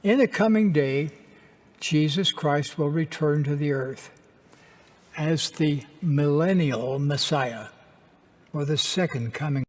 In the coming day, Jesus Christ will return to the earth as the millennial Messiah, or the second coming.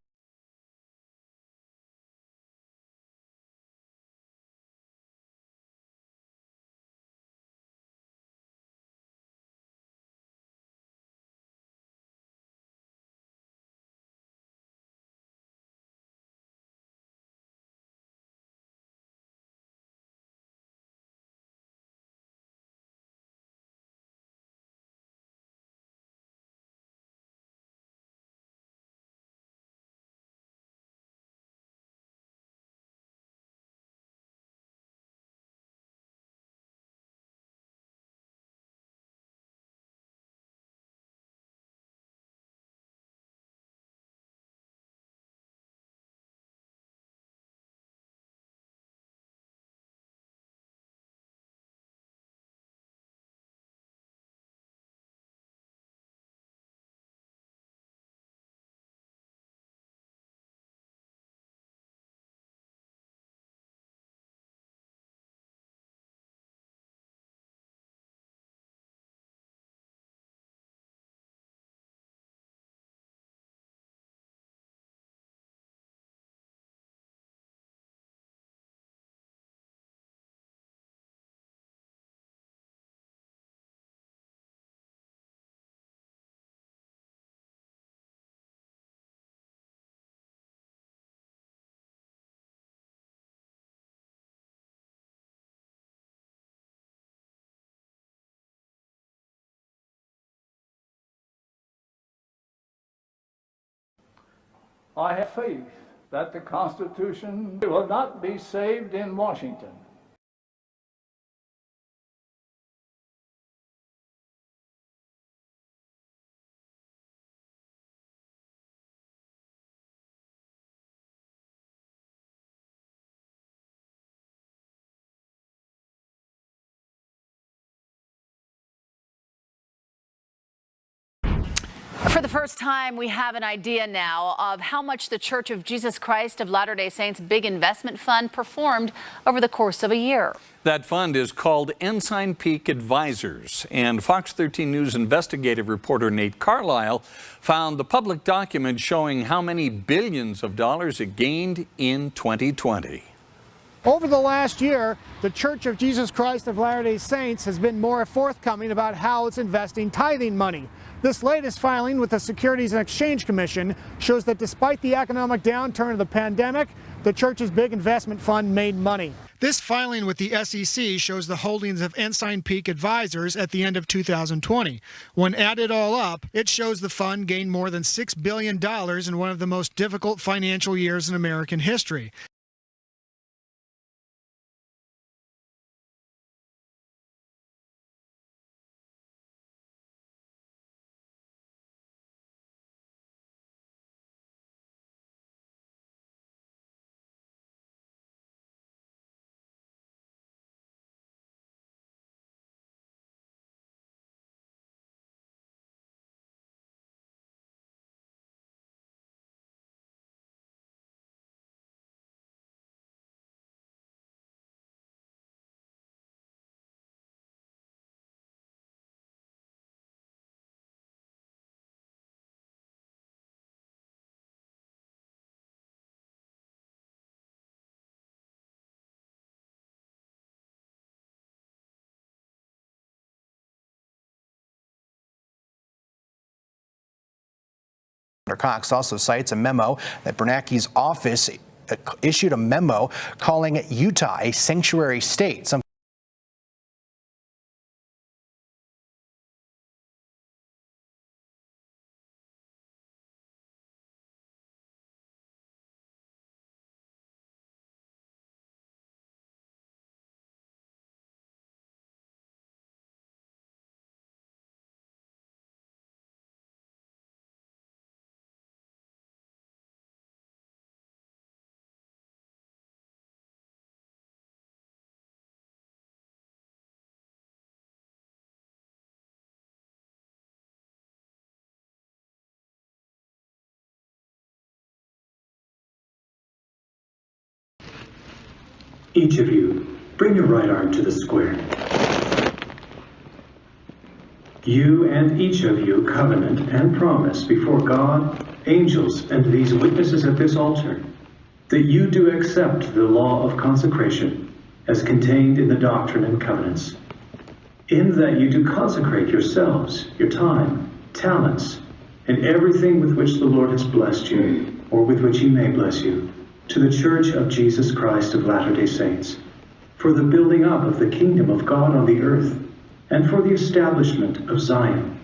I have faith that the Constitution will not be saved in Washington. For the first time, we have an idea now of how much the Church of Jesus Christ of Latter-day Saints Big Investment Fund performed over the course of a year. That fund is called Ensign Peak Advisors, and Fox 13 News investigative reporter Nate Carlisle found the public document showing how many billions of dollars it gained in 2020. Over the last year, the Church of Jesus Christ of Latter-day Saints has been more forthcoming about how it's investing tithing money. This latest filing with the Securities and Exchange Commission shows that despite the economic downturn of the pandemic, the church's big investment fund made money. This filing with the SEC shows the holdings of Ensign Peak Advisors at the end of 2020. When added all up, it shows the fund gained more than $6 billion in one of the most difficult financial years in American history. Cox also cites a memo that Bernanke's office issued a memo calling Utah a sanctuary state. Each of you Bring your right arm to the square. You and each of you covenant and promise before God, angels, and these witnesses at this altar that you do accept the law of consecration as contained in the doctrine and covenants, in that you do consecrate yourselves, your time, talents, and everything with which the Lord has blessed you, or with which he may bless you, to the Church of Jesus Christ of Latter-day Saints, for the building up of the kingdom of God on the earth, and for the establishment of Zion.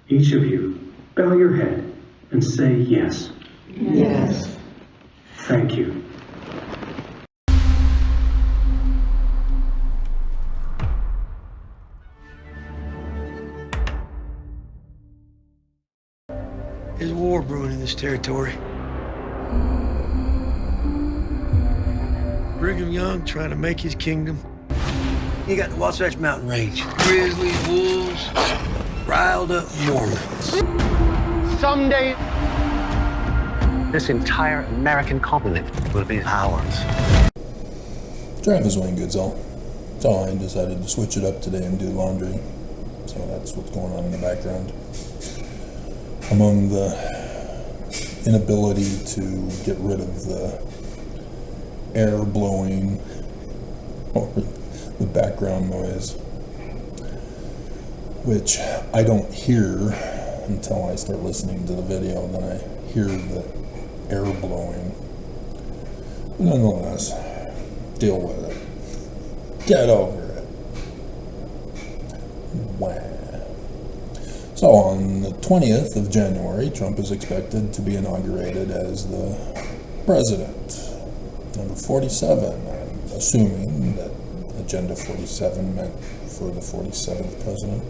Each of you, bow your head and say yes. Yes. Thank you. There's a war brewing in this territory. Brigham Young trying to make his kingdom. You got the Wasatch Mountain Range. Grizzlies, wolves, riled up Mormons. Someday, this entire American continent will be ours. Travis Wayne Goodsell. So I decided to switch it up today and do laundry. So that's what's going on in the background. Among the inability to get rid of the air blowing or the background noise, which I don't hear until I start listening to the video, then I hear the air blowing. But nonetheless, deal with it. Get over it. Wow. So on the 20th of January, Trump is expected to be inaugurated as the president. Number 47, I'm assuming that Agenda 47 meant for the 47th president,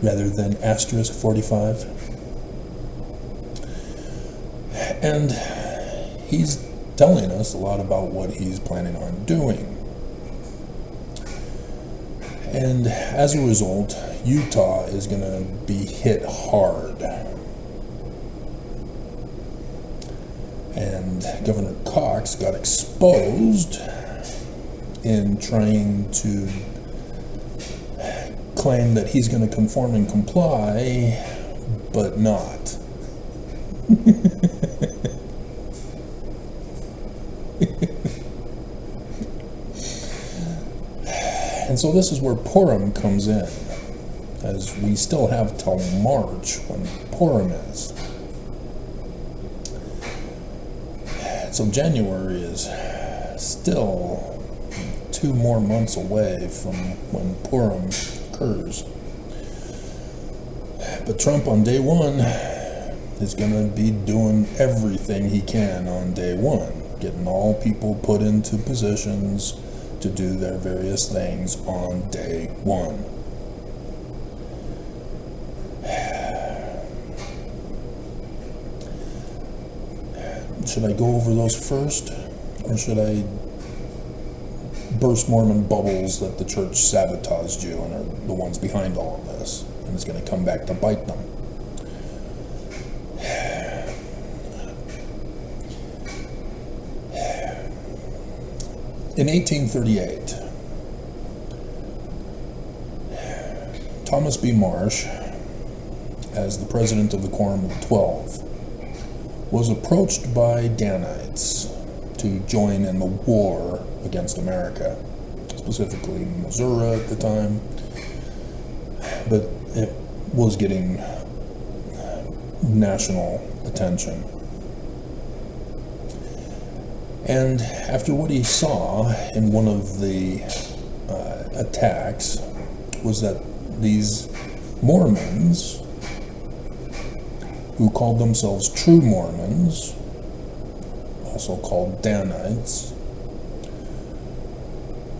rather than asterisk 45. And he's telling us a lot about what he's planning on doing. And as a result, Utah is going to be hit hard. And Governor Cox got exposed in trying to claim that he's going to conform and comply, but not. And so this is where Purim comes in, as we still have till March when Purim is. So January is still 2 more months away from when Purim occurs. But Trump on day 1 is going to be doing everything he can on day 1, getting all people put into positions to do their various things on day 1. Should I go over those first, or should I burst Mormon bubbles that the church sabotaged you and are the ones behind all of this, and it's going to come back to bite them? In 1838, Thomas B. Marsh, as the president of the Quorum of 12, was approached by Danites to join in the war against America, specifically Missouri at the time, but it was getting national attention. And after what he saw in one of the attacks was that these Mormons, who called themselves true Mormons, also called Danites,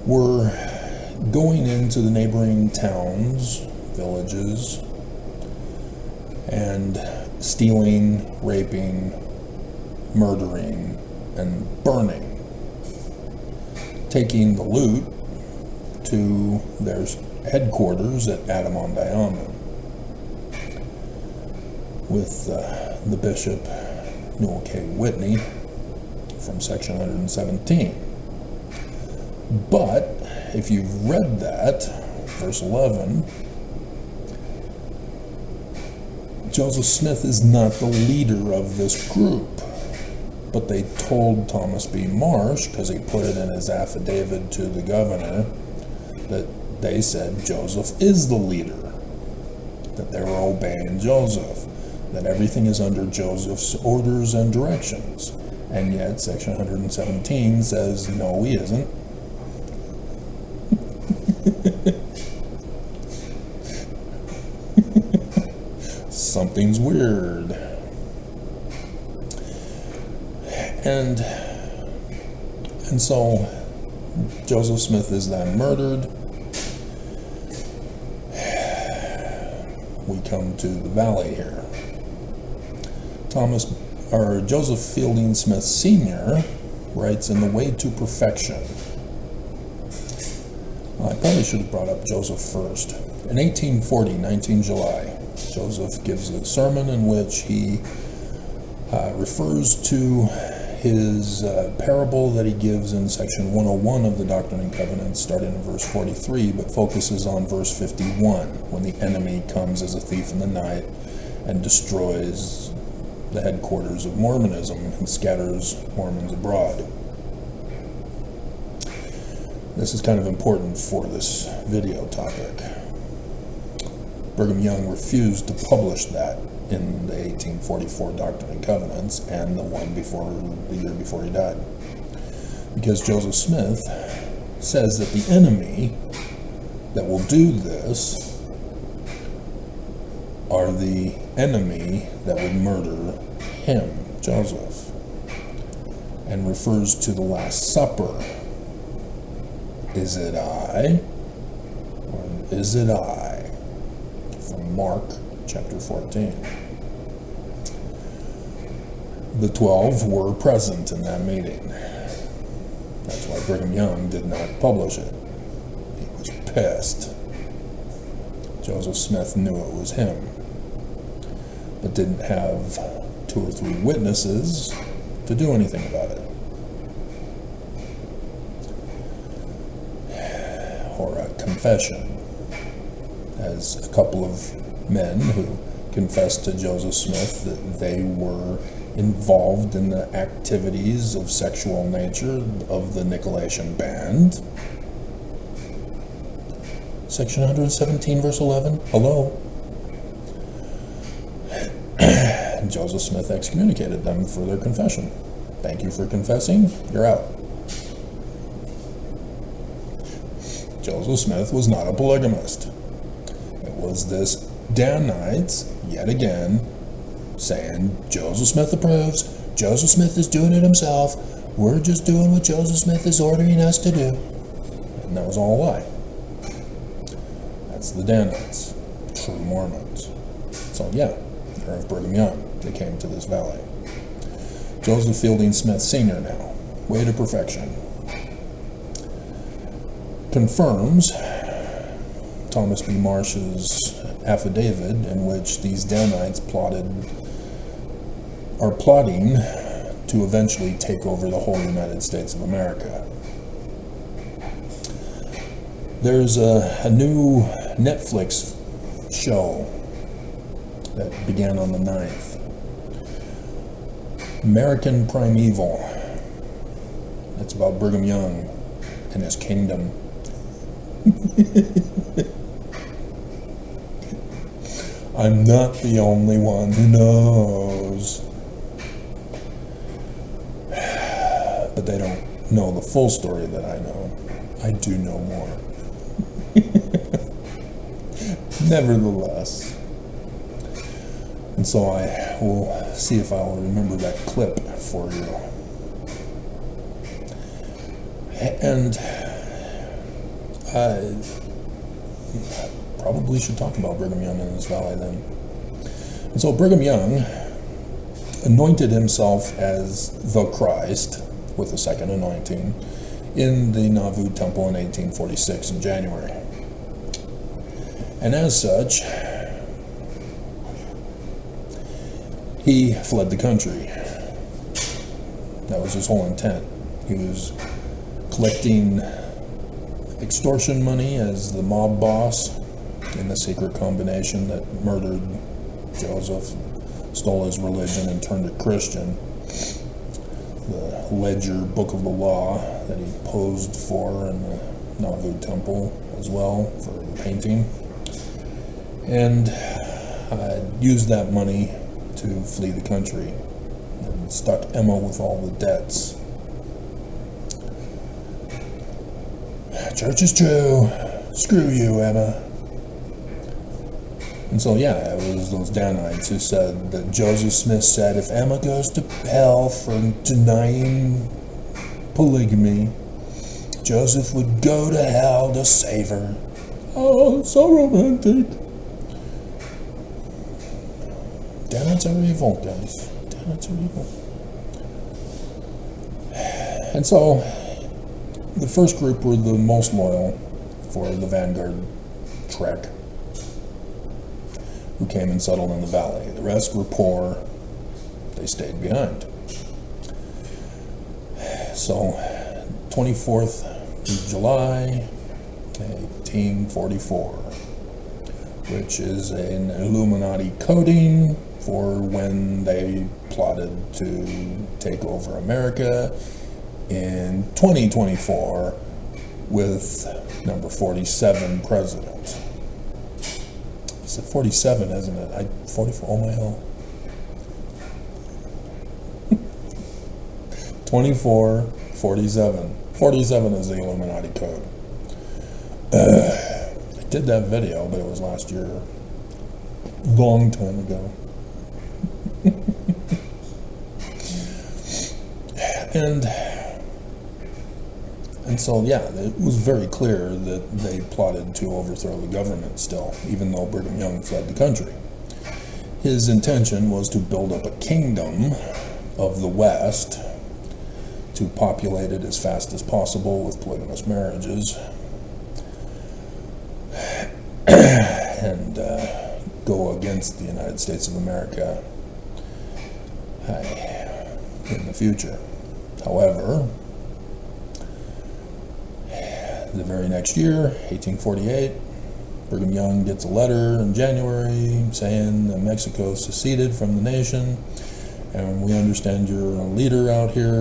were going into the neighboring towns, villages, and stealing, raping, murdering, and burning, taking the loot to their headquarters at Adam-on-Diamond, with the Bishop Newell K. Whitney from section 117. But if you've read that, verse 11, Joseph Smith is not the leader of this group. But they told Thomas B. Marsh, because he put it in his affidavit to the governor, that they said Joseph is the leader, that they were obeying Joseph, that everything is under Joseph's orders and directions. And yet section 117 says, no, he isn't. Something's weird. And so Joseph Smith is then murdered. We come to the valley here. Joseph Fielding Smith Sr. writes in The Way to Perfection. I probably should have brought up Joseph first. In 1840, 19 July, Joseph gives a sermon in which he refers to his parable that he gives in section 101 of the Doctrine and Covenants, starting in verse 43, but focuses on verse 51, when the enemy comes as a thief in the night and destroys the headquarters of Mormonism and scatters Mormons abroad. This is kind of important for this video topic. Brigham Young refused to publish that in the 1844 Doctrine and Covenants and the year before he died, because Joseph Smith says that the enemy that will do this are the enemy that would murder him, Joseph, and refers to the Last Supper. Is it I, or is it I? From Mark chapter 14. The 12 were present in that meeting. That's why Brigham Young did not publish it. He was pissed. Joseph Smith knew it was him, but didn't have 2 or 3 witnesses to do anything about it. Or a confession, as a couple of men who confessed to Joseph Smith that they were involved in the activities of sexual nature of the Nicolaitan band. Section 117, verse 11. Hello. And Joseph Smith excommunicated them for their confession. Thank you for confessing. You're out. Joseph Smith was not a polygamist. It was this Danites, yet again, saying, Joseph Smith approves, Joseph Smith is doing it himself, we're just doing what Joseph Smith is ordering us to do. And that was all a lie. That's the Danites, true Mormons. So yeah, they're of Brigham Young. They came to this valley. Joseph Fielding Smith Sr. now, Way to Perfection, confirms Thomas B. Marsh's affidavit in which these Danites are plotting to eventually take over the whole United States of America. There's a new Netflix show that began on the 9th. American Primeval. It's about Brigham Young and his kingdom. I'm not the only one who knows. But they don't know the full story that I know. I do know more. Nevertheless. And so I will see if I'll remember that clip for you. And I probably should talk about Brigham Young in this valley then. And so Brigham Young anointed himself as the Christ with a second anointing in the Nauvoo Temple in 1846 in January. And as such, he fled the country. That was his whole intent. He was collecting extortion money as the mob boss in the secret combination that murdered Joseph, stole his religion, and turned it Christian. The Ledger Book of the Law that he posed for in the Nauvoo Temple as well for the painting. And used that money to flee the country and stuck Emma with all the debts. Church is true. Screw you, Emma. And so, yeah, it was those Danites who said that Joseph Smith said if Emma goes to hell for denying polygamy, Joseph would go to hell to save her. Oh, so romantic. Danites are evil, guys. Danites are evil. And so, the first group were the most loyal for the Vanguard trek, who came and settled in the valley. The rest were poor. They stayed behind. So, 24th of July, 1844, which is an Illuminati coding for when they plotted to take over America in 2024 with number 47 president. It's 47, isn't it? 44, oh my hell. 24, 47. 47 is the Illuminati code. I did that video, but it was last year. Long time ago. And so, yeah, it was very clear that they plotted to overthrow the government still, even though Brigham Young fled the country. His intention was to build up a kingdom of the West, to populate it as fast as possible with polygamous marriages, and go against the United States of America in the future. However, the very next year, 1848, Brigham Young gets a letter in January saying that Mexico seceded from the nation, and we understand you're a leader out here.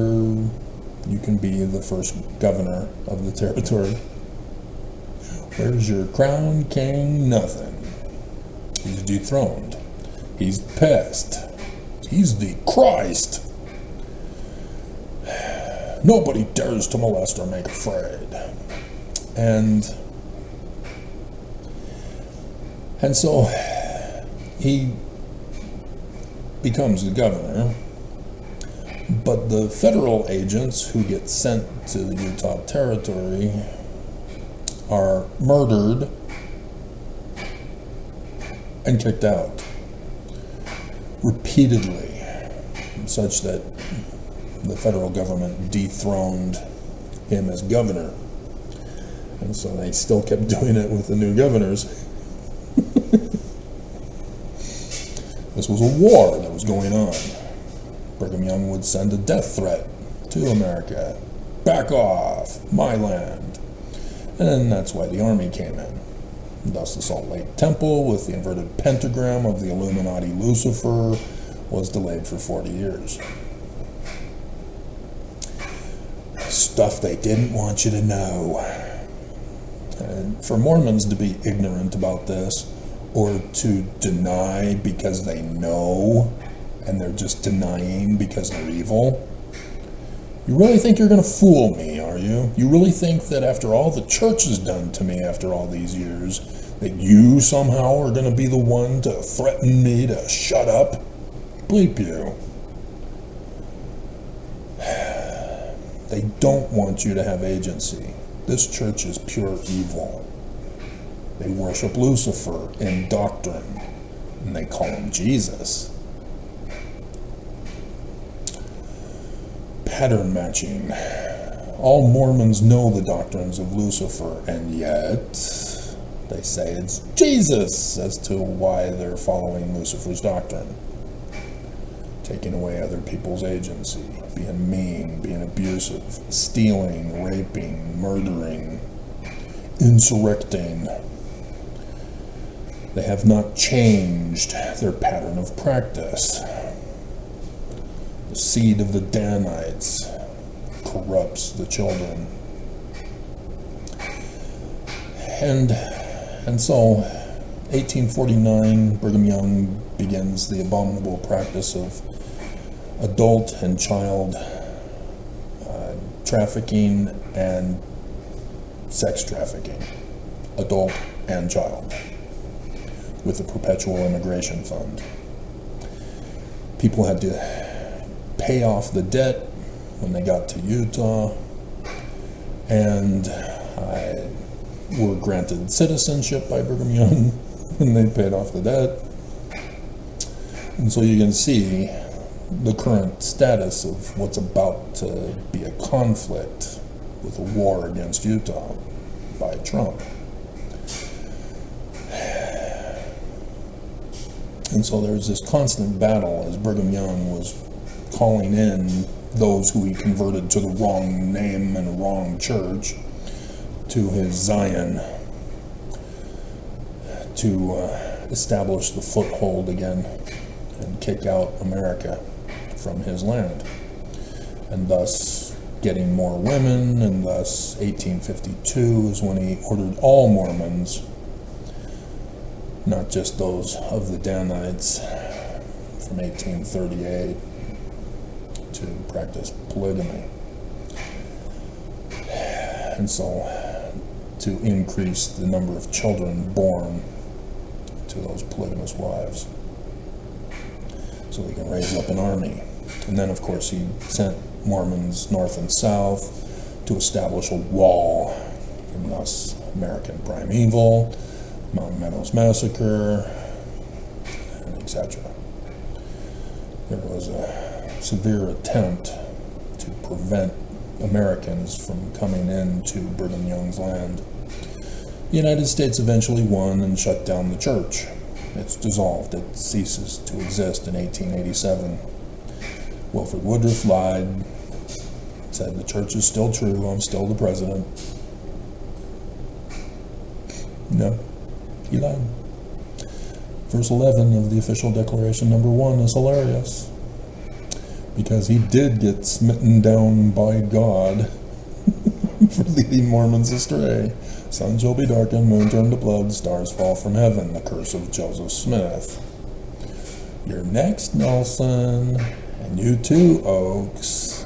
You can be the first governor of the territory. Where's your crown, king? Nothing. He's dethroned. He's pissed. He's the Christ. Nobody dares to molest or make afraid. And so he becomes the governor, but the federal agents who get sent to the Utah Territory are murdered and kicked out repeatedly, such that the federal government dethroned him as governor. And so they still kept doing it with the new governors. This was a war that was going on. Brigham Young would send a death threat to America. Back off, my land. And that's why the army came in. Thus the Salt Lake Temple with the inverted pentagram of the Illuminati Lucifer was delayed for 40 years. Stuff they didn't want you to know. And for Mormons to be ignorant about this, or to deny because they know, and they're just denying because they're evil, you really think you're going to fool me, are you? You really think that after all the church has done to me after all these years, that you somehow are going to be the one to threaten me to shut up? Bleep you. They don't want you to have agency. This church is pure evil. They worship Lucifer in doctrine, and they call him Jesus. Pattern matching. All Mormons know the doctrines of Lucifer, and yet they say it's Jesus as to why they're following Lucifer's doctrine. taking away other people's agency, being mean, being abusive, stealing, raping, murdering, insurrecting. They have not changed their pattern of practice. The seed of the Danites corrupts the children. And so, 1849, Brigham Young begins the abominable practice of adult and child trafficking and sex trafficking, adult and child, with the Perpetual Immigration Fund. People had to pay off the debt when they got to Utah, and were granted citizenship by Brigham Young when they paid off the debt. And so you can see the current status of what's about to be a conflict with a war against Utah by Trump. And so there's this constant battle as Brigham Young was calling in those who he converted to the wrong name and wrong church to his Zion to establish the foothold again and kick out America from his land, and thus getting more women, and thus 1852 is when he ordered all Mormons, not just those of the Danites from 1838, to practice polygamy. And so to increase the number of children born to those polygamous wives, so he can raise up an army. And then, of course, he sent Mormons north and south to establish a wall, and thus American Primeval, Mountain Meadows Massacre, and etc. There was a severe attempt to prevent Americans from coming into Brigham Young's land. The United States eventually won and shut down the church. It's dissolved. It ceases to exist in 1887. Wilford Woodruff lied, said the church is still true, I'm still the president. No, he lied. Verse 11 of the official declaration number 1 is hilarious, because he did get smitten down by God for leading Mormons astray. Sun shall be darkened, moon turned to blood, stars fall from heaven, the curse of Joseph Smith. You're next, Nelson, and you too, Oaks.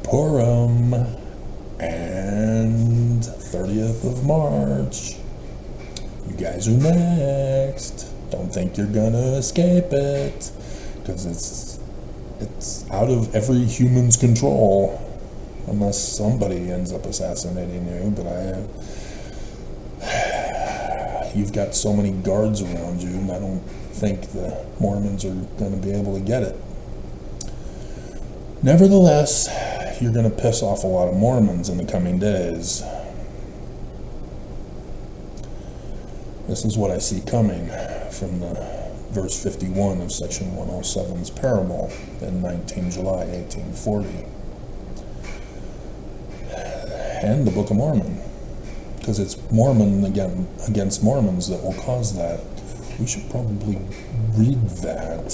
Purim and 30th of March. You guys are next. Don't think you're gonna escape it, because it's out of every human's control, unless somebody ends up assassinating you. But you've got so many guards around you, and I don't think the Mormons are going to be able to get it. Nevertheless, you're going to piss off a lot of Mormons in the coming days. This is what I see coming from the verse 51 of section 107's parable in 19 July 1840. And the Book of Mormon, because it's Mormon against Mormons that will cause that. We should probably read that.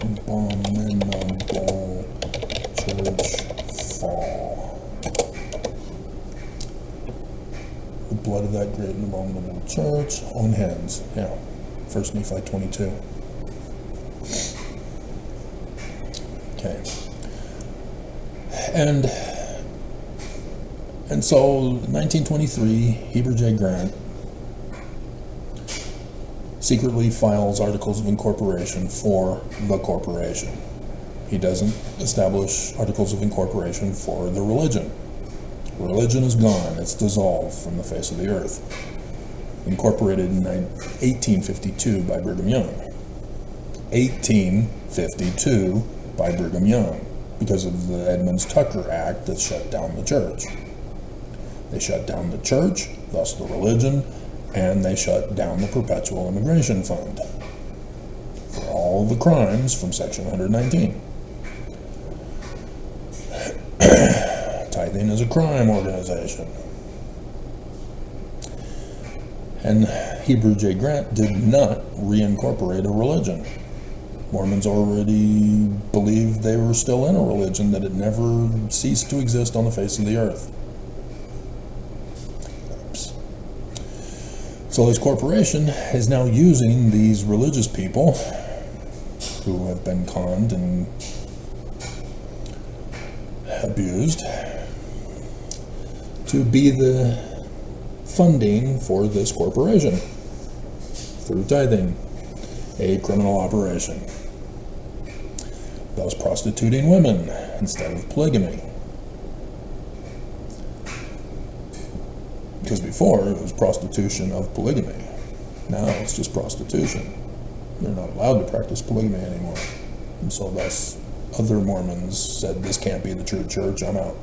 Abominable church fall. The blood of that great and abominable church, own hands. Yeah, 1 Nephi 22. Okay. And so 1923, Heber J. Grant secretly files articles of incorporation for the corporation. He doesn't establish articles of incorporation for the religion. Religion is gone. It's dissolved from the face of the earth. Incorporated in 1852 by Brigham Young. 1852 by Brigham Young. because of the Edmunds-Tucker Act that shut down the church. They shut down the church, thus the religion, and they shut down the Perpetual Immigration Fund for all the crimes from Section 119. Tithing is a crime organization. And Heber J. Grant did not reincorporate a religion. Mormons already believed they were still in a religion that had never ceased to exist on the face of the earth. Oops. So this corporation is now using these religious people who have been conned and abused to be the funding for this corporation through tithing, a criminal operation. Thus prostituting women instead of polygamy. Because before it was prostitution of polygamy. Now it's just prostitution. They're not allowed to practice polygamy anymore. And so thus other Mormons said, this can't be the true church, I'm out.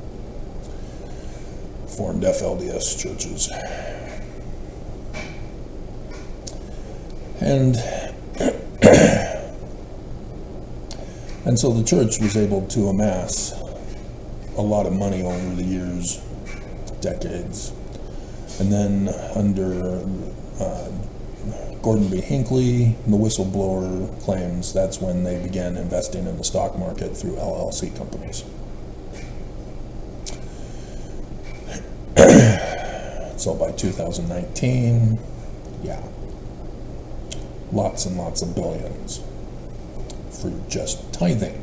Formed FLDS churches. And so the church was able to amass a lot of money over the years, decades. And then under Gordon B. Hinckley, the whistleblower claims that's when they began investing in the stock market through LLC companies. So by 2019, yeah, lots and lots of billions for just tithing.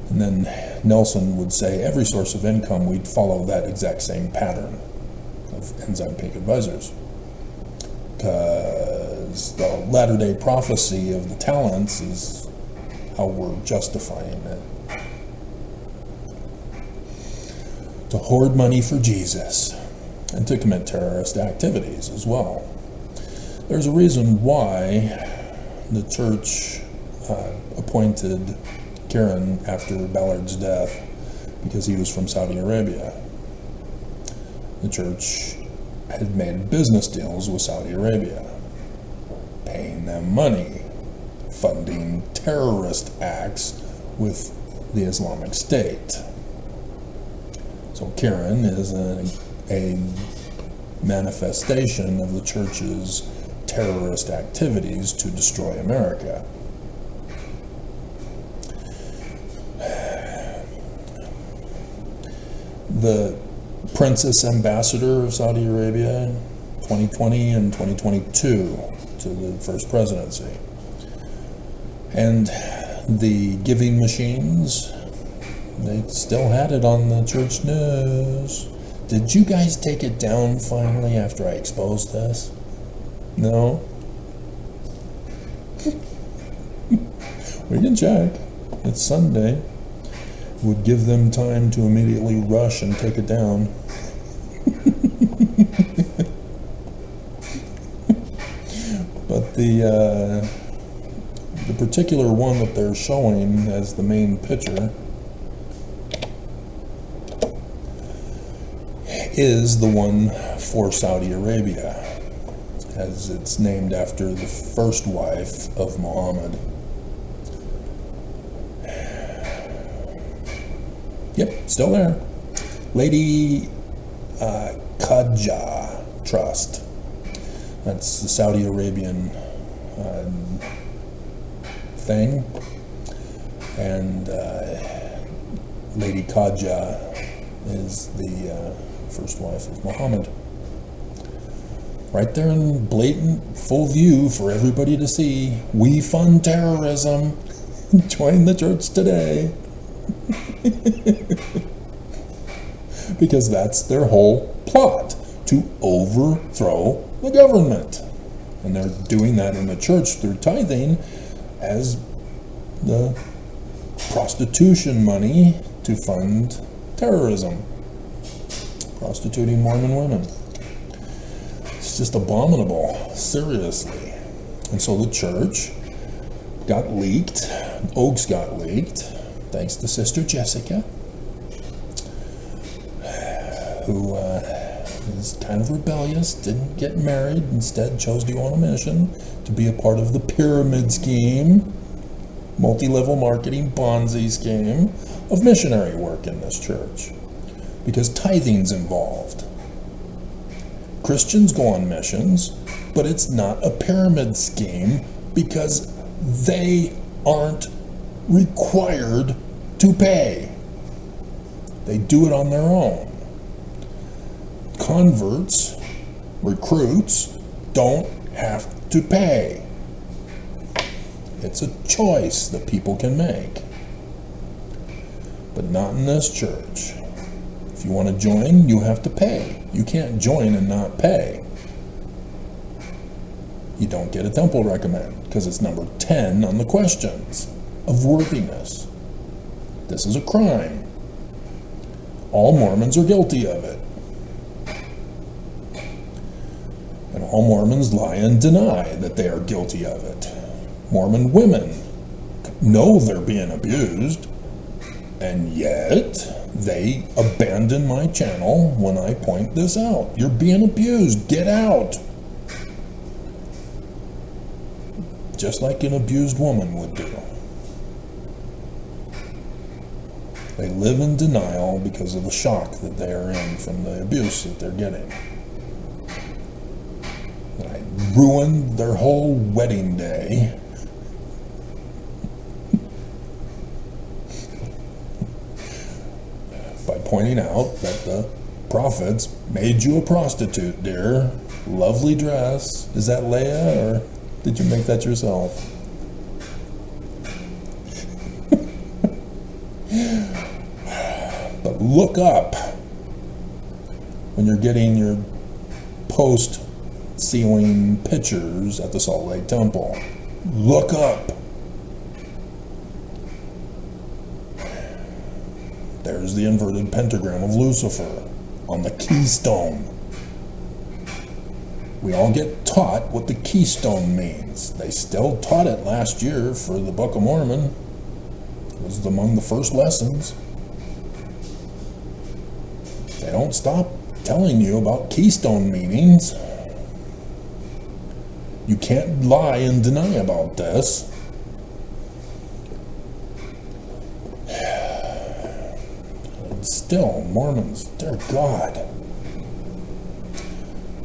And then Nelson would say every source of income, we'd follow that exact same pattern of Ensign Peak Advisors. Because the latter-day prophecy of the talents is how we're justifying it. To hoard money for Jesus and to commit terrorist activities as well. There's a reason why the church appointed Karen after Ballard's death, because he was from Saudi Arabia. The church had made business deals with Saudi Arabia, paying them money, funding terrorist acts with the Islamic State. So Karen is a manifestation of the church's terrorist activities to destroy America. The Princess Ambassador of Saudi Arabia, 2020 and 2022, to the first presidency. And the giving machines, they still had it on the church news. Did you guys take it down finally after I exposed this? No? We can check. It's Sunday. Would give them time to immediately rush and take it down. But the particular one that they're showing as the main picture is the one for Saudi Arabia, as it's named after the first wife of Muhammad. Yep, still there. Lady Khadija Trust. That's the Saudi Arabian thing. And Lady Khadija is the first wife of Muhammad. Right there in blatant, full view for everybody to see. We fund terrorism. Join the church today. Because that's their whole plot, to overthrow the government. And they're doing that in the church through tithing as the prostitution money to fund terrorism. Prostituting Mormon women. It's just abominable, seriously. And so the church got leaked, Oaks got leaked, thanks to Sister Jessica, who is kind of rebellious, didn't get married, instead chose to go on a mission to be a part of the pyramid scheme, multi-level marketing Ponzi scheme of missionary work in this church, because tithing's involved. Christians go on missions, but it's not a pyramid scheme because they aren't required to pay. They do it on their own. Converts, recruits, don't have to pay. It's a choice that people can make. But not in this church. If you want to join, you have to pay. You can't join and not pay. You don't get a temple recommend because it's number 10 on the questions of worthiness. This is a crime. All Mormons are guilty of it. And all Mormons lie and deny that they are guilty of it. Mormon women know they're being abused, and yet they abandon my channel when I point this out. You're being abused. Get out. Just like an abused woman would do. They live in denial because of the shock that they are in from the abuse that they're getting. I ruined their whole wedding day by pointing out that the prophets made you a prostitute, dear. Lovely dress. Is that Leah, or did you make that yourself? But look up when you're getting your post-ceiling pictures at the Salt Lake Temple. Look up. There's the inverted pentagram of Lucifer on the keystone. We all get taught what the keystone means. They still taught it last year for the Book of Mormon. It was among the first lessons. They don't stop telling you about keystone meanings. You can't lie and deny about this. And still, Mormons, dear God,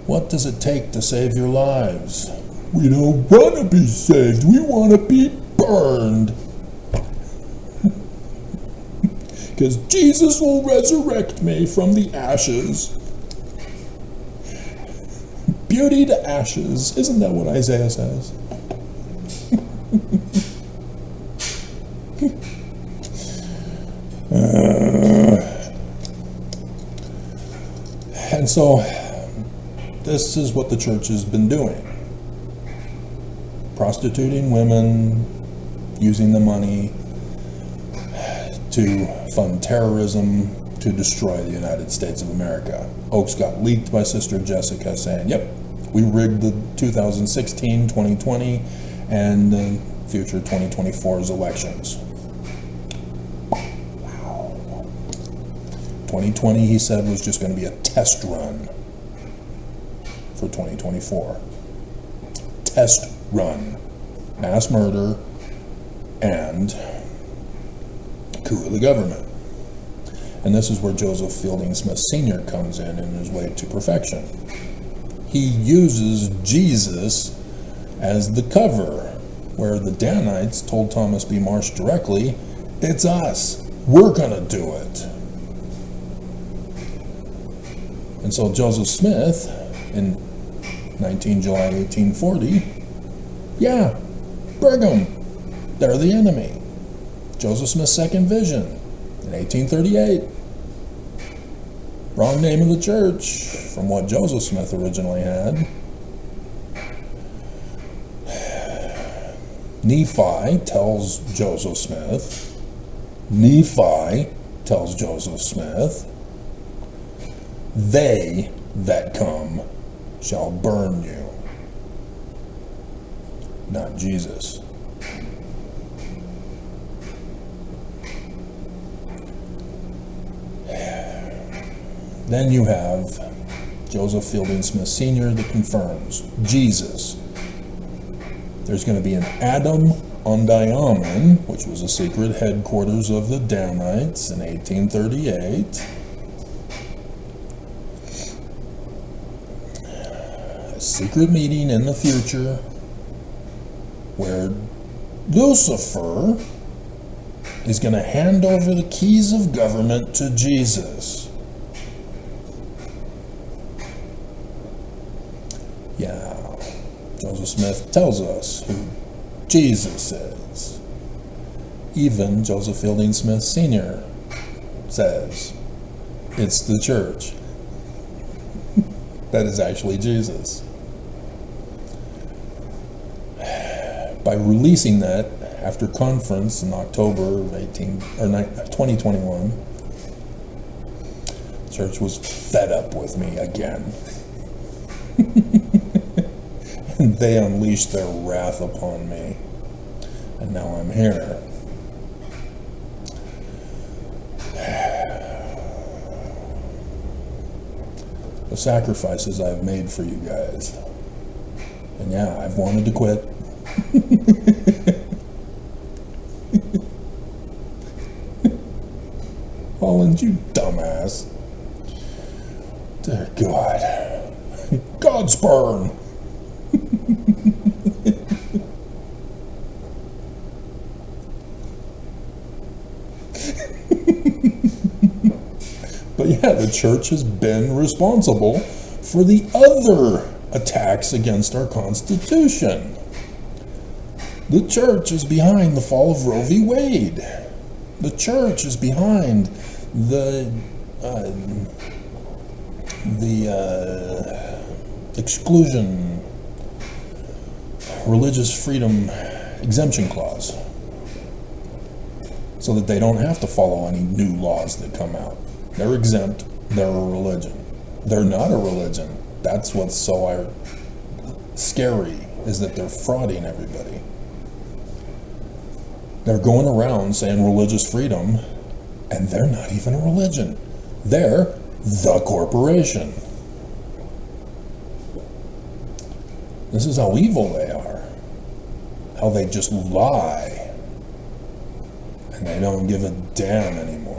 what does it take to save your lives? We don't want to be saved. We want to be burned. Because Jesus will resurrect me from the ashes. Beauty to ashes. Isn't that what Isaiah says? And so, this is what the church has been doing. Prostituting women, using the money to fund terrorism, to destroy the United States of America. Oaks got leaked by Sister Jessica saying, yep, we rigged the 2016, 2020, and future 2024's elections. Wow. 2020, he said, was just going to be a test run for 2024. Test run. Mass murder and coup of the government. And this is where Joseph Fielding Smith Sr. comes in his way to perfection. He uses Jesus as the cover, where the Danites told Thomas B. Marsh directly, it's us, we're gonna do it. And so Joseph Smith, in 19 July 1840, yeah, Brigham, they're the enemy. Joseph Smith's second vision in 1838. Wrong name of the church from what Joseph Smith originally had. Nephi tells Joseph Smith, they that come shall burn you. Not Jesus. Then you have Joseph Fielding Smith Sr. that confirms Jesus. There's going to be an Adam on Diamond, which was a secret headquarters of the Danites in 1838. A secret meeting in the future where Lucifer is going to hand over the keys of government to Jesus. Yeah, Joseph Smith tells us who Jesus is. Even Joseph Fielding Smith Sr. says it's the church. That is actually Jesus. By releasing that after conference in October of 2021, the church was fed up with me again. And they unleashed their wrath upon me. And now I'm here. The sacrifices I've made for you guys. And yeah, I've wanted to quit. Holland, you dumbass. Dear God. God's burn. But yeah, the church has been responsible for the other attacks against our Constitution. The church is behind the fall of Roe v. Wade. The church is behind the exclusion, religious freedom exemption clause, so that they don't have to follow any new laws that come out. They're exempt. They're a religion. They're not a religion. That's what's so scary, is that they're frauding everybody. They're going around saying religious freedom, and they're not even a religion. They're the corporation. This is how evil they are. How they just lie. And they don't give a damn anymore.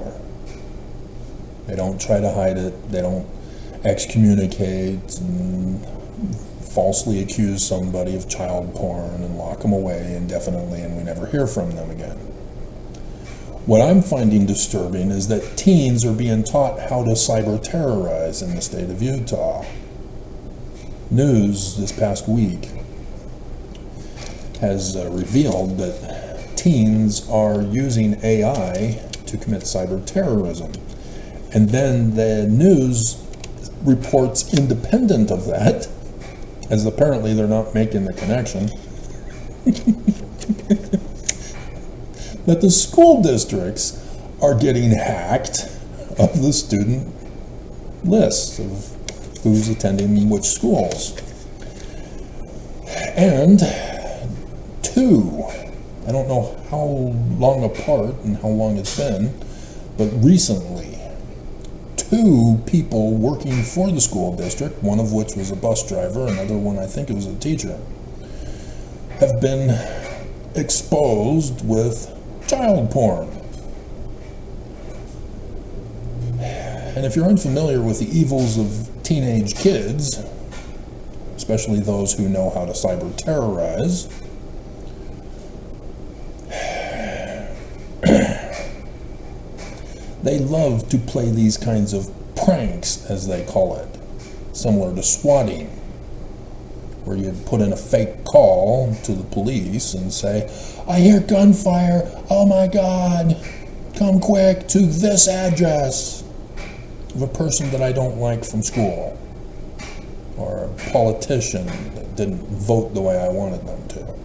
They don't try to hide it. They don't excommunicate and falsely accuse somebody of child porn and lock them away indefinitely, and we never hear from them again. What I'm finding disturbing is that teens are being taught how to cyber terrorize in the state of Utah. News this past week has revealed that teens are using AI to commit cyber terrorism. And then the news reports independent of that, as apparently they're not making the connection, that the school districts are getting hacked of the student lists of who's attending which schools. And two, I don't know how long apart and how long it's been, but recently, two people working for the school district, one of which was a bus driver, another one I think it was a teacher, have been exposed with child porn. And if you're unfamiliar with the evils of teenage kids, especially those who know how to cyber terrorize, they love to play these kinds of pranks, as they call it, similar to swatting, where you put in a fake call to the police and say, I hear gunfire, oh my God, come quick to this address of a person that I don't like from school, or a politician that didn't vote the way I wanted them to.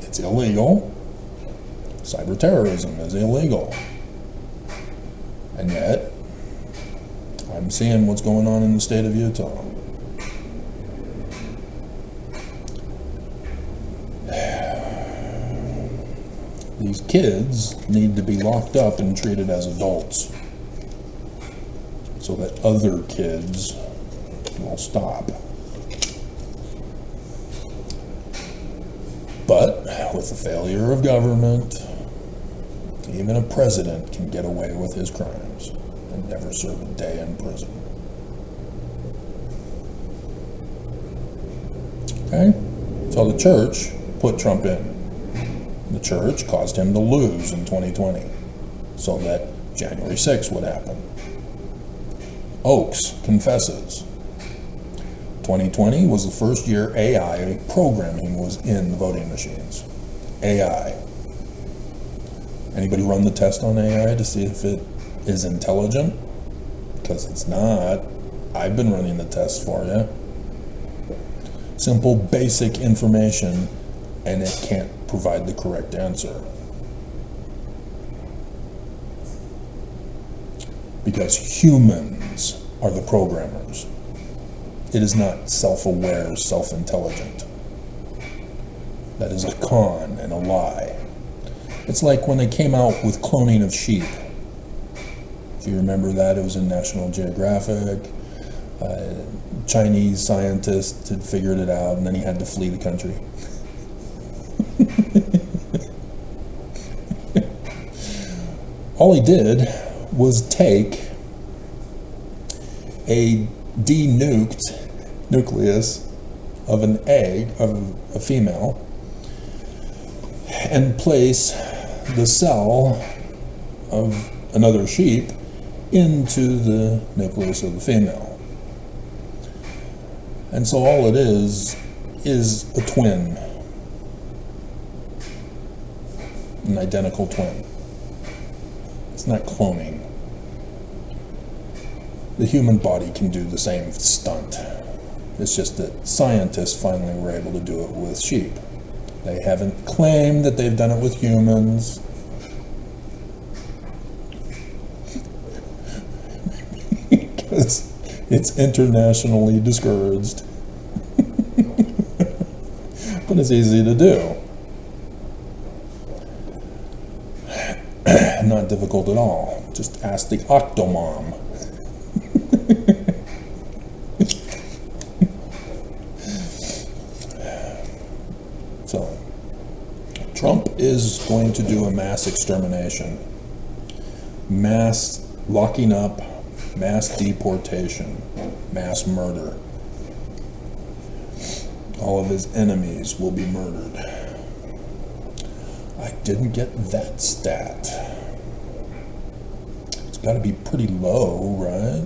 It's illegal. Cyber terrorism is illegal. And yet, I'm seeing what's going on in the state of Utah. These kids need to be locked up and treated as adults so that other kids will stop. But with the failure of government, even a president can get away with his crimes and never serve a day in prison. Okay? So the church put Trump in. The church caused him to lose in 2020 so that January 6th would happen. Oaks confesses. 2020 was the first year AI programming was in the voting machines. AI. Anybody run the test on AI to see if it is intelligent? Because it's not. I've been running the test for you. Simple, basic information, and it can't provide the correct answer. Because humans are the programmers. It is not self-aware, self-intelligent. That is a con and a lie. It's like when they came out with cloning of sheep. If you remember that, it was in National Geographic. Chinese scientist had figured it out, and then he had to flee the country. All he did was take a denuked nucleus of an egg, of a female, and place the cell of another sheep into the nucleus of the female. And so all it is a twin, an identical twin. It's not cloning. The human body can do the same stunt. It's just that scientists finally were able to do it with sheep. They haven't claimed that they've done it with humans. Because it's internationally discouraged. But it's easy to do. Not difficult at all. Just ask the Octomom. So, Trump is going to do a mass extermination, mass locking up, mass deportation, mass murder. All of his enemies will be murdered. I didn't get that stat. It's got to be pretty low, right?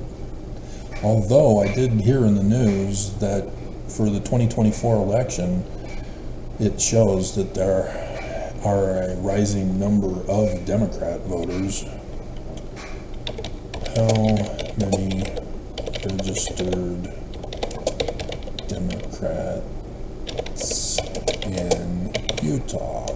Although I did hear in the news that for the 2024 election, it shows that there are a rising number of Democrat voters. How many registered Democrats in Utah?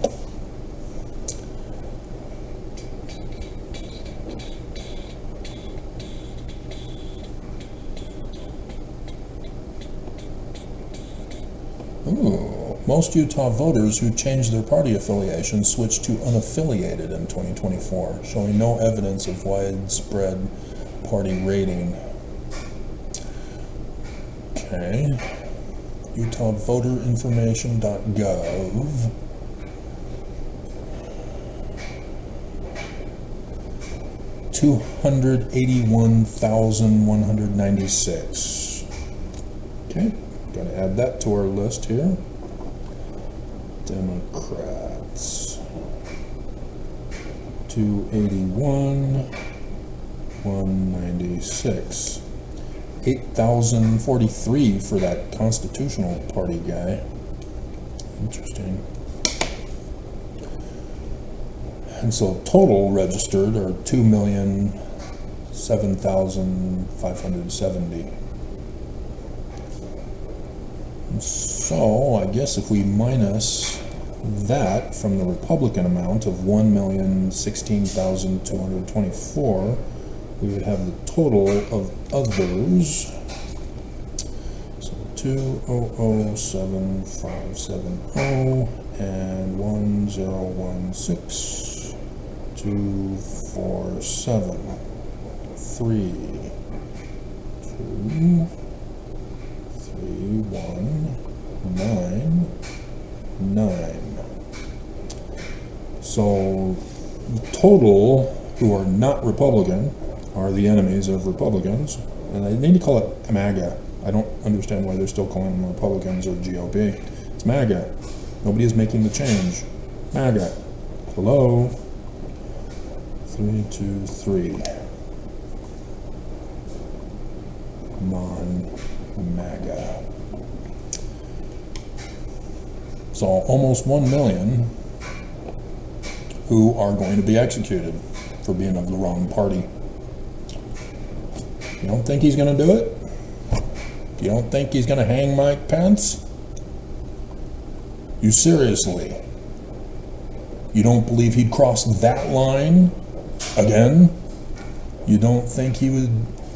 Ooh, most Utah voters who changed their party affiliation switched to unaffiliated in 2024, showing no evidence of widespread party rating. Okay. UtahVoterInformation.gov. $281,196. Okay. Going to add that to our list here. Democrats. 281,196. 8,043 for that Constitutional Party guy. Interesting. And so total registered are 2,007,570. So I guess if we minus that from the Republican amount of 1,016,224, we would have the total of others. So 2007570 and 1016247 3 2 3 1 9 9. So the total who are not Republican are the enemies of Republicans, and they need to call it MAGA. I don't understand why they're still calling them Republicans or GOP. It's MAGA. Nobody is making the change. MAGA. Hello? 3 2 3. Non-MAGA. So almost 1 million who are going to be executed for being of the wrong party. You don't think he's going to do it? You don't think he's going to hang Mike Pence? You seriously? You don't believe he'd cross that line again? You don't think he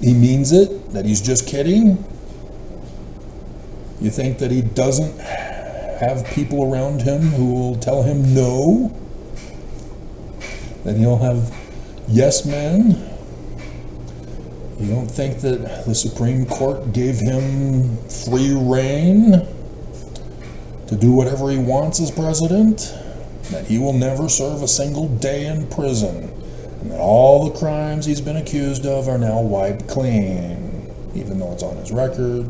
means it? That he's just kidding? You think that he doesn't have people around him who will tell him no? That he'll have yes men? You don't think that the Supreme Court gave him free rein to do whatever he wants as president? That he will never serve a single day in prison, and that all the crimes he's been accused of are now wiped clean, even though it's on his record,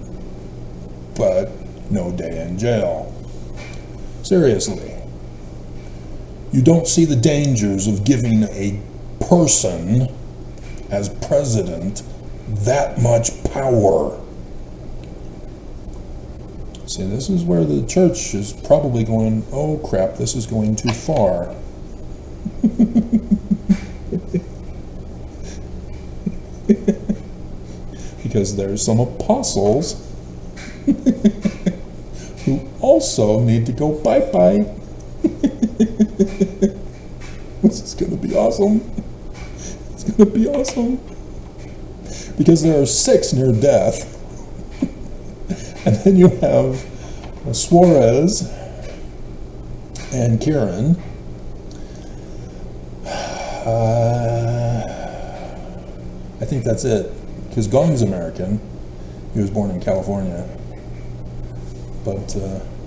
but no day in jail. Seriously. You don't see the dangers of giving a person as president that much power. See, this is where the church is probably going, oh crap, this is going too far. Because there's some apostles who also need to go bye-bye. This is going to be awesome. It's going to be awesome. Because there are 6 near death. And then you have Suarez and Kieran. I think that's it. Because Gong's American. He was born in California. But,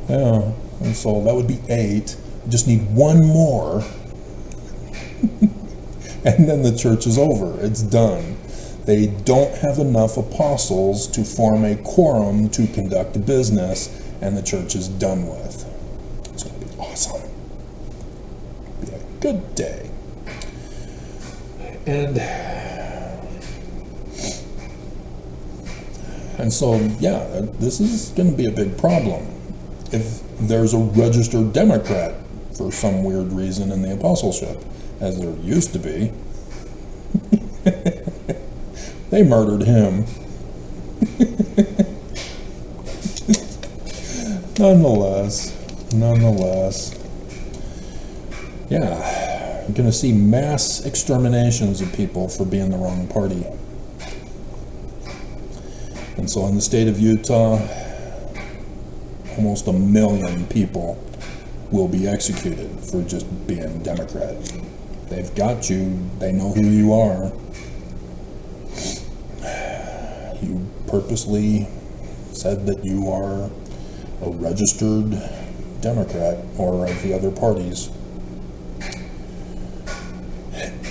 yeah. And so that would be 8. We just need 1 more. And then the church is over. It's done. They don't have enough apostles to form a quorum to conduct business, and the church is done with. It's going to be awesome. It'll be a good day. And so, yeah, this is going to be a big problem. If there's a registered Democrat for some weird reason in the apostleship, as there used to be, they murdered him. Nonetheless, yeah, you're going to see mass exterminations of people for being the wrong party. And so in the state of Utah, almost 1 million people will be executed for just being Democrat. They've got you. They know who you are. You purposely said that you are a registered Democrat or of the other parties.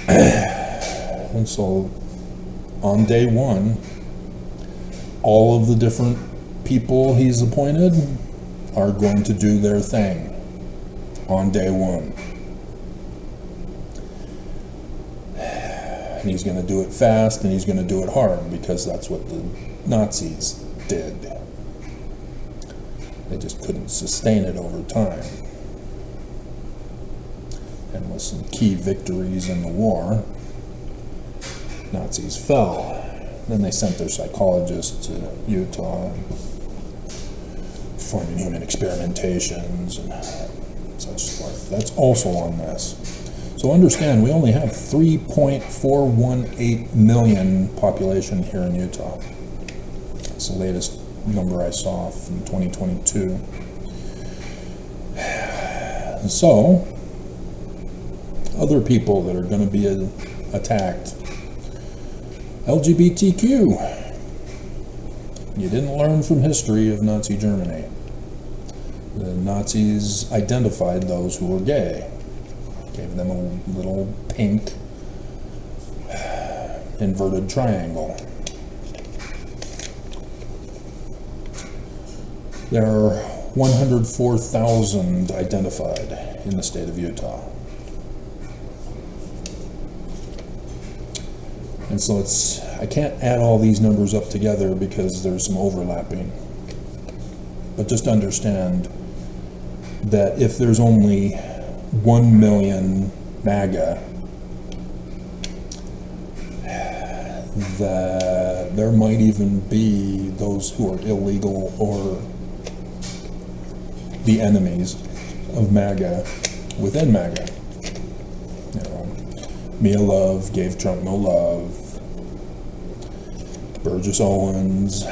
And so on day 1, all of the different people he's appointed are going to do their thing on day 1. And he's going to do it fast, and he's going to do it hard, because that's what the Nazis did. They just couldn't sustain it over time. And with some key victories in the war, Nazis fell. Then they sent their psychologists to Utah, performing human experimentations and such stuff. That's also on this. So understand, we only have 3.418 million population here in Utah. It's the latest number I saw from 2022. So, other people that are going to be attacked. LGBTQ. You didn't learn from history of Nazi Germany. The Nazis identified those who were gay, gave them a little pink inverted triangle. There are 104,000 identified in the state of Utah. And so I can't add all these numbers up together because there's some overlapping. But just understand that if there's only 1 million MAGA, that there might even be those who are illegal or the enemies of MAGA within MAGA. You know, Mia Love gave Trump no love. Burgess Owens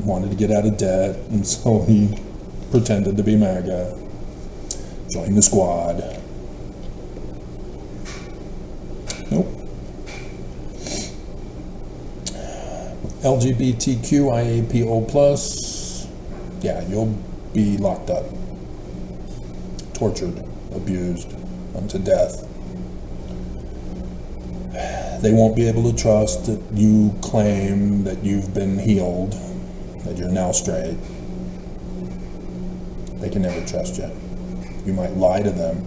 wanted to get out of debt, and so he pretended to be MAGA. Joined the squad. Nope. LGBTQIAPO+, yeah, you'll be locked up, tortured, abused, unto death. They won't be able to trust that you claim that you've been healed, that you're now straight. They can never trust you. You might lie to them.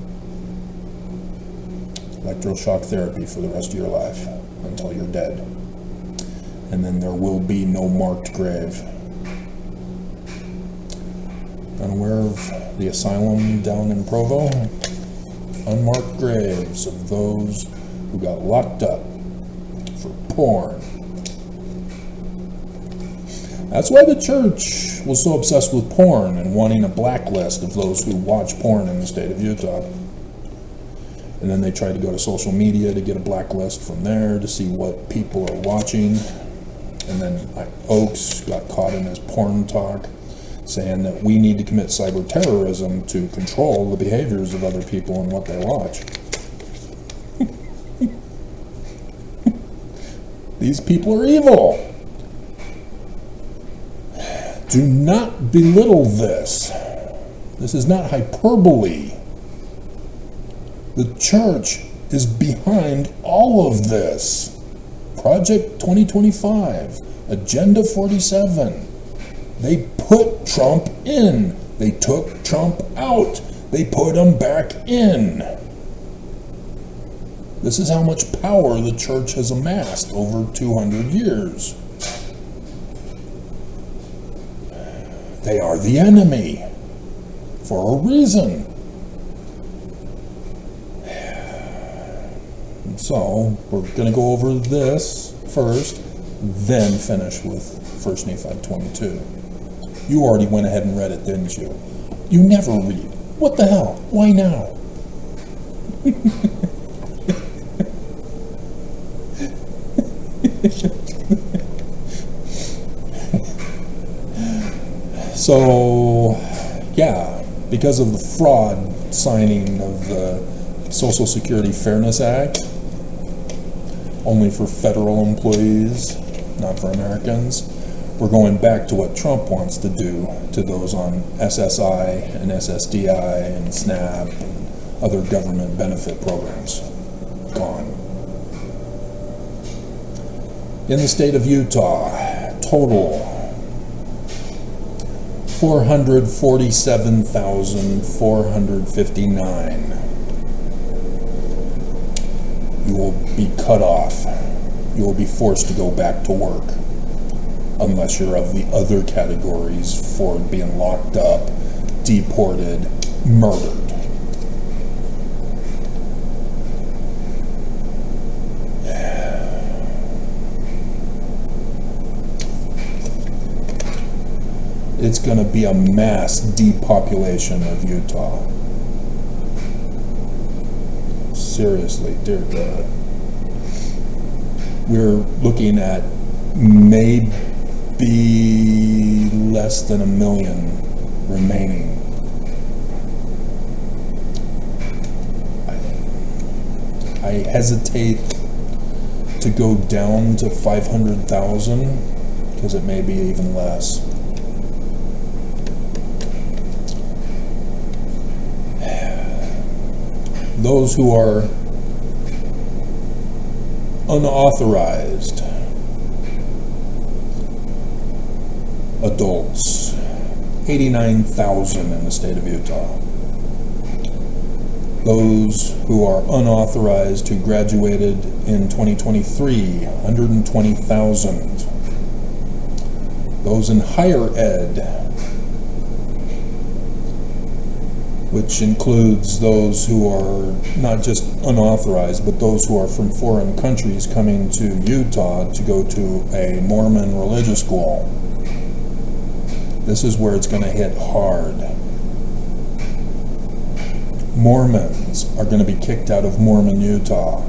Electroshock therapy for the rest of your life until you're dead. And then there will be no marked grave. Unaware of the asylum down in Provo? Unmarked graves of those who got locked up for porn. That's why the church was so obsessed with porn and wanting a blacklist of those who watch porn in the state of Utah. And then they tried to go to social media to get a blacklist from there to see what people are watching. And then Oaks got caught in his porn talk, saying that we need to commit cyber terrorism to control the behaviors of other people and what they watch. These people are evil. Do not belittle this. This is not hyperbole. The church is behind all of this. Project 2025, Agenda 47. They put Trump in. They took Trump out. They put him back in. This is how much power the church has amassed over 200 years. They are the enemy for a reason. So, we're going to go over this first, then finish with 1 Nephi 22. You already went ahead and read it, didn't you? You never read. What the hell? Why now? So, yeah, because of the fraud signing of the Social Security Fairness Act, only for federal employees, not for Americans, we're going back to what Trump wants to do to those on SSI and SSDI and SNAP and other government benefit programs. Gone. In the state of Utah, total 447,459. You will be cut off. You will be forced to go back to work unless you're of the other categories for being locked up, deported, murdered. It's going to be a mass depopulation of Utah. Seriously, dear God. We're looking at May be less than 1 million remaining. I hesitate to go down to 500,000 because it may be even less. Those who are unauthorized adults, 89,000 in the state of Utah. Those who are unauthorized who graduated in 2023, 120,000. Those in higher ed, which includes those who are not just unauthorized, but those who are from foreign countries coming to Utah to go to a Mormon religious school. This is where it's going to hit hard. Mormons are going to be kicked out of Mormon Utah.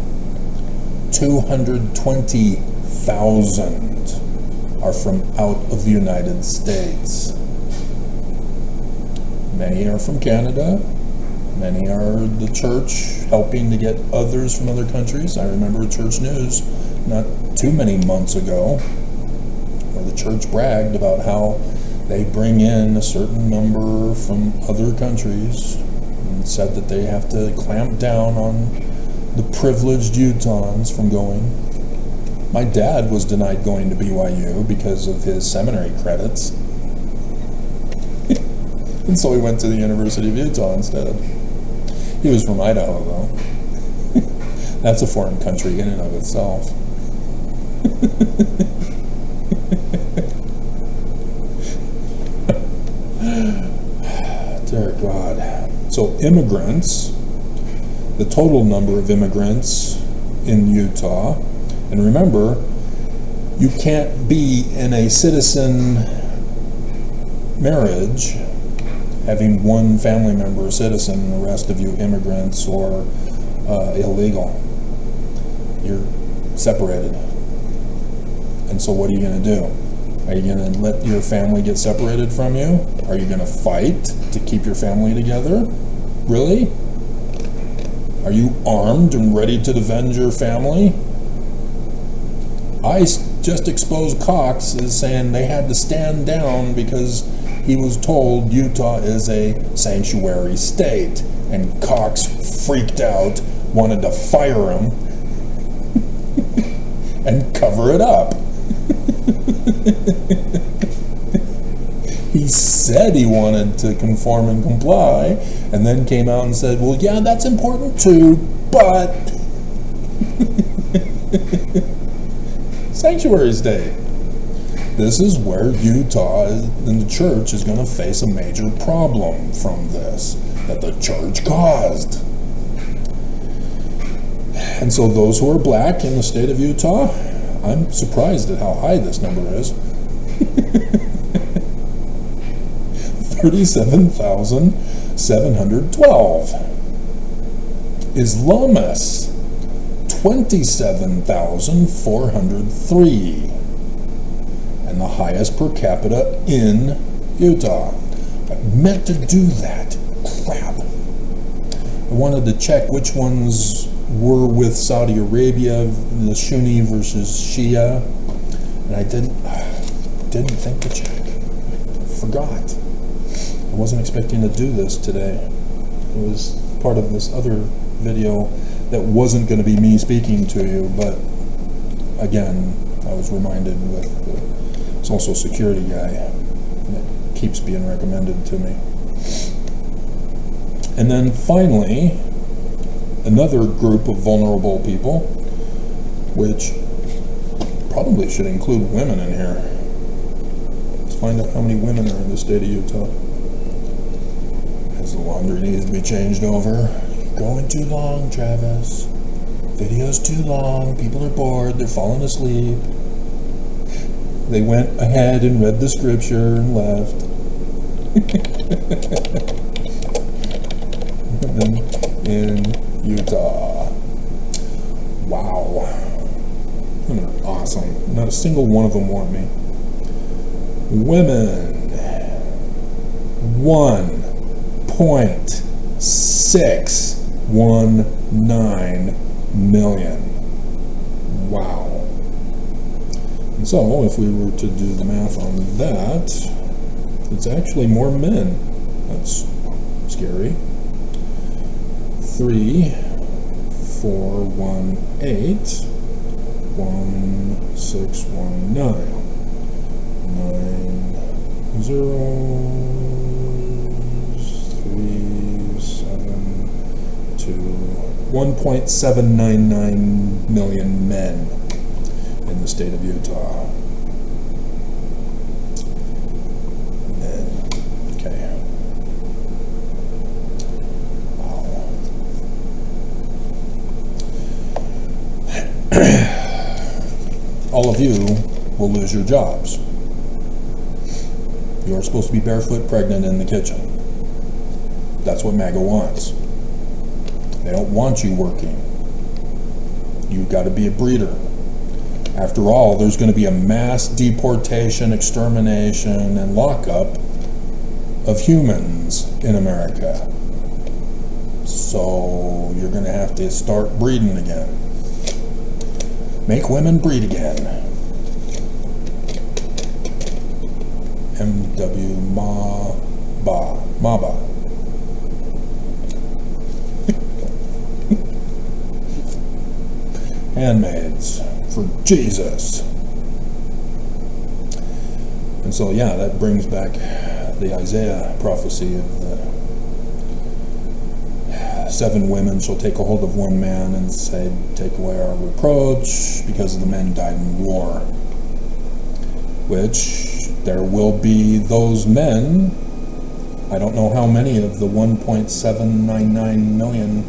220,000 are from out of the United States. Many are from Canada. Many are the church helping to get others from other countries. I remember Church News not too many months ago where the church bragged about how they bring in a certain number from other countries and said that they have to clamp down on the privileged Utahns from going. My dad was denied going to BYU because of his seminary credits. And so he went to the University of Utah instead. He was from Idaho, though. That's a foreign country in and of itself. Dear God. So immigrants, the total number of immigrants in Utah, and remember, you can't be in a citizen marriage having one family member a citizen and the rest of you immigrants or illegal. You're separated. And so what are you going to do? Are you going to let your family get separated from you? Are you going to fight to keep your family together? Really? Are you armed and ready to defend your family? I just exposed Cox as saying they had to stand down because he was told Utah is a sanctuary state, and Cox freaked out, wanted to fire him, and cover it up. He said he wanted to conform and comply, and then came out and said, well, yeah, that's important too, but sanctuary state. This is where Utah and the church is going to face a major problem from this, that the church caused. And so those who are black in the state of Utah, I'm surprised at how high this number is. 37,712. Islamists, 27,403. And the highest per capita in Utah. I meant to do that. Crap. I wanted to check which ones were with Saudi Arabia, the Sunni versus Shia, and I didn't think to check. I forgot. I wasn't expecting to do this today. It was part of this other video that wasn't going to be me speaking to you, but again, I was reminded with the Social Security guy that keeps being recommended to me. And then finally, another group of vulnerable people, which probably should include women in here. Let's find out how many women are in the state of Utah. As the laundry needs to be changed over. Going too long, Travis. Video's too long. People are bored. They're falling asleep. They went ahead and read the scripture and left. In Utah. Wow. Women are awesome. Not a single one of them want me. Women, 1.619 million. Wow. And so, if we were to do the math on that, it's actually more men. That's scary. 3, 4, 1, 8, 1, 6, 1, 9, 9, 0, 3, 7, 2, 1.799 million men in the state of Utah. Men. Okay. Wow. All of you will lose your jobs. You're supposed to be barefoot pregnant in the kitchen. That's what MAGA wants. They don't want you working. You've got to be a breeder. After all, there's going to be a mass deportation, extermination, and lockup of humans in America. So you're going to have to start breeding again. Make women breed again. MW Maba. Handmaids for Jesus. And so, yeah, that brings back the Isaiah prophecy of the 7 women shall take a hold of one man and say, take away our reproach, because the men died in war. Which, there will be those men, I don't know how many of the 1.799 million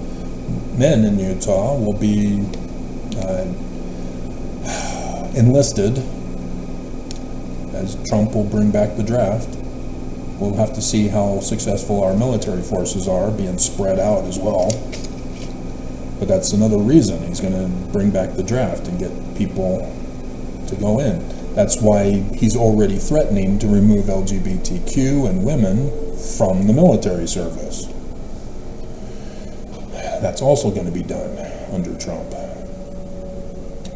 men in Utah will be enlisted, as Trump will bring back the draft. We'll have to see how successful our military forces are being spread out as well. But that's another reason he's going to bring back the draft and get people to go in. That's why he's already threatening to remove LGBTQ and women from the military service. That's also going to be done under Trump.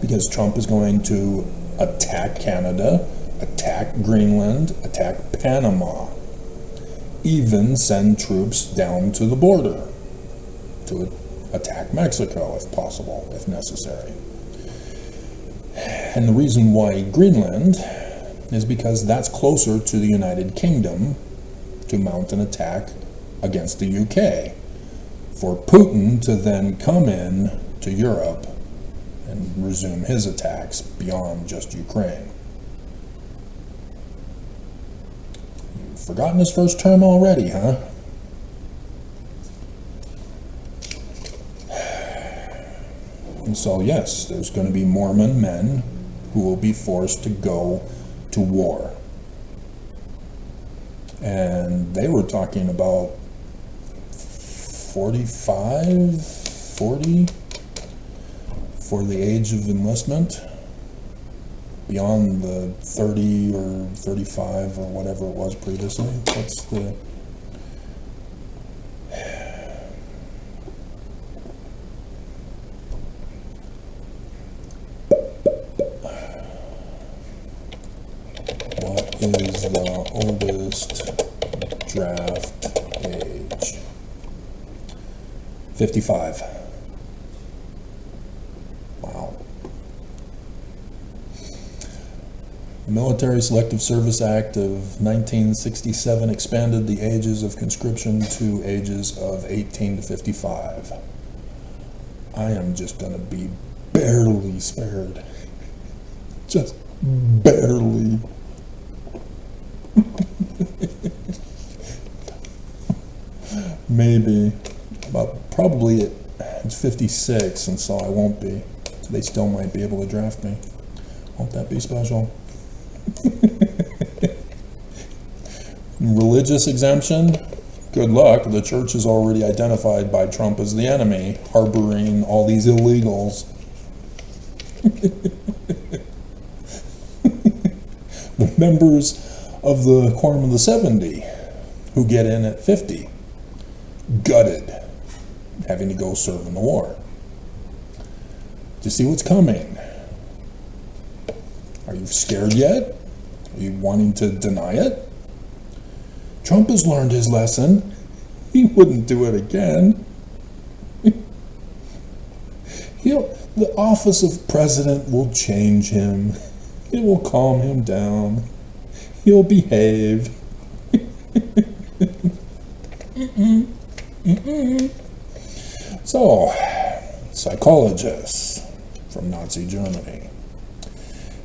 Because Trump is going to attack Canada, attack Greenland, attack Panama, even send troops down to the border to attack Mexico if possible, if necessary. And the reason why Greenland is because that's closer to the United Kingdom to mount an attack against the UK, for Putin to then come in to Europe and resume his attacks beyond just Ukraine. You've forgotten his first term already, huh? And so, yes, there's going to be Mormon men who will be forced to go to war. And they were talking about 45, 40 for the age of enlistment, beyond the 30 or 35 or whatever it was previously. What's the... What is the oldest draft age? 55. Wow. The Military Selective Service Act of 1967 expanded the ages of conscription to ages of 18 to 55. I am just going to be barely spared. Just barely. Maybe. But probably it's 56, and so I won't be. So they still might be able to draft me. Won't that be special? Religious exemption? Good luck. The church is already identified by Trump as the enemy, harboring all these illegals. The members of the Quorum of the 70 who get in at 50, gutted, having to go serve in the war. Do you see what's coming? Are you scared yet? Are you wanting to deny it? Trump has learned his lesson. He wouldn't do it again. The office of president will change him. It will calm him down. He'll behave. So, psychologists from Nazi Germany.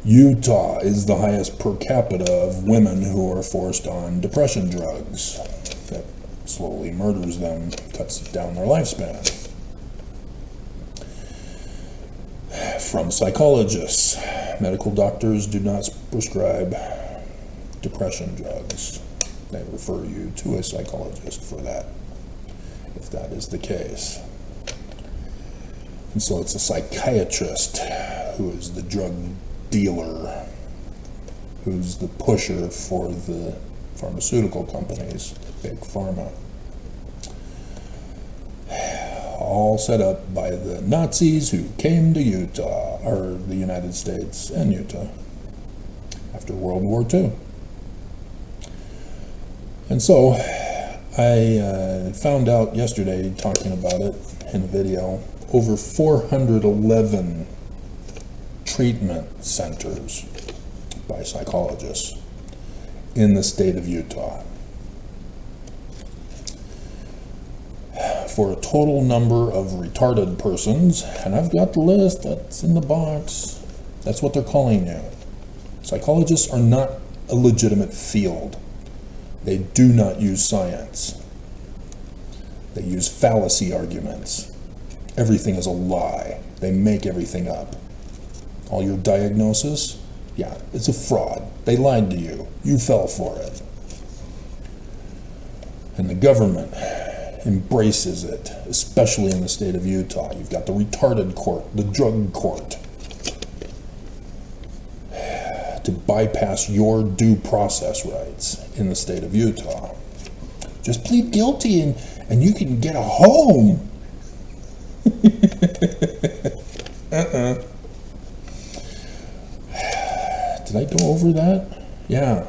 Utah is the highest per capita of women who are forced on depression drugs. That slowly murders them, cuts down their lifespan. From psychologists, medical doctors do not prescribe depression drugs. They refer you to a psychologist for that, if that is the case. And so it's a psychiatrist who is the drug dealer, who's the pusher for the pharmaceutical companies, big pharma. All set up by the Nazis who came to Utah, or the United States and Utah, after World War II. And so I found out yesterday, talking about it in a video, over 411 treatment centers by psychologists in the state of Utah, for a total number of retarded persons, and I've got the list that's in the box. That's what they're calling you. Psychologists are not a legitimate field. They do not use science. They use fallacy arguments. Everything is a lie. They make everything up. All your diagnosis, yeah, it's a fraud. They lied to you. You fell for it. And the government embraces it, especially in the state of Utah. You've got the retarded court, the drug court, to bypass your due process rights in the state of Utah. Just plead guilty and you can get a home. Did I go over that? Yeah.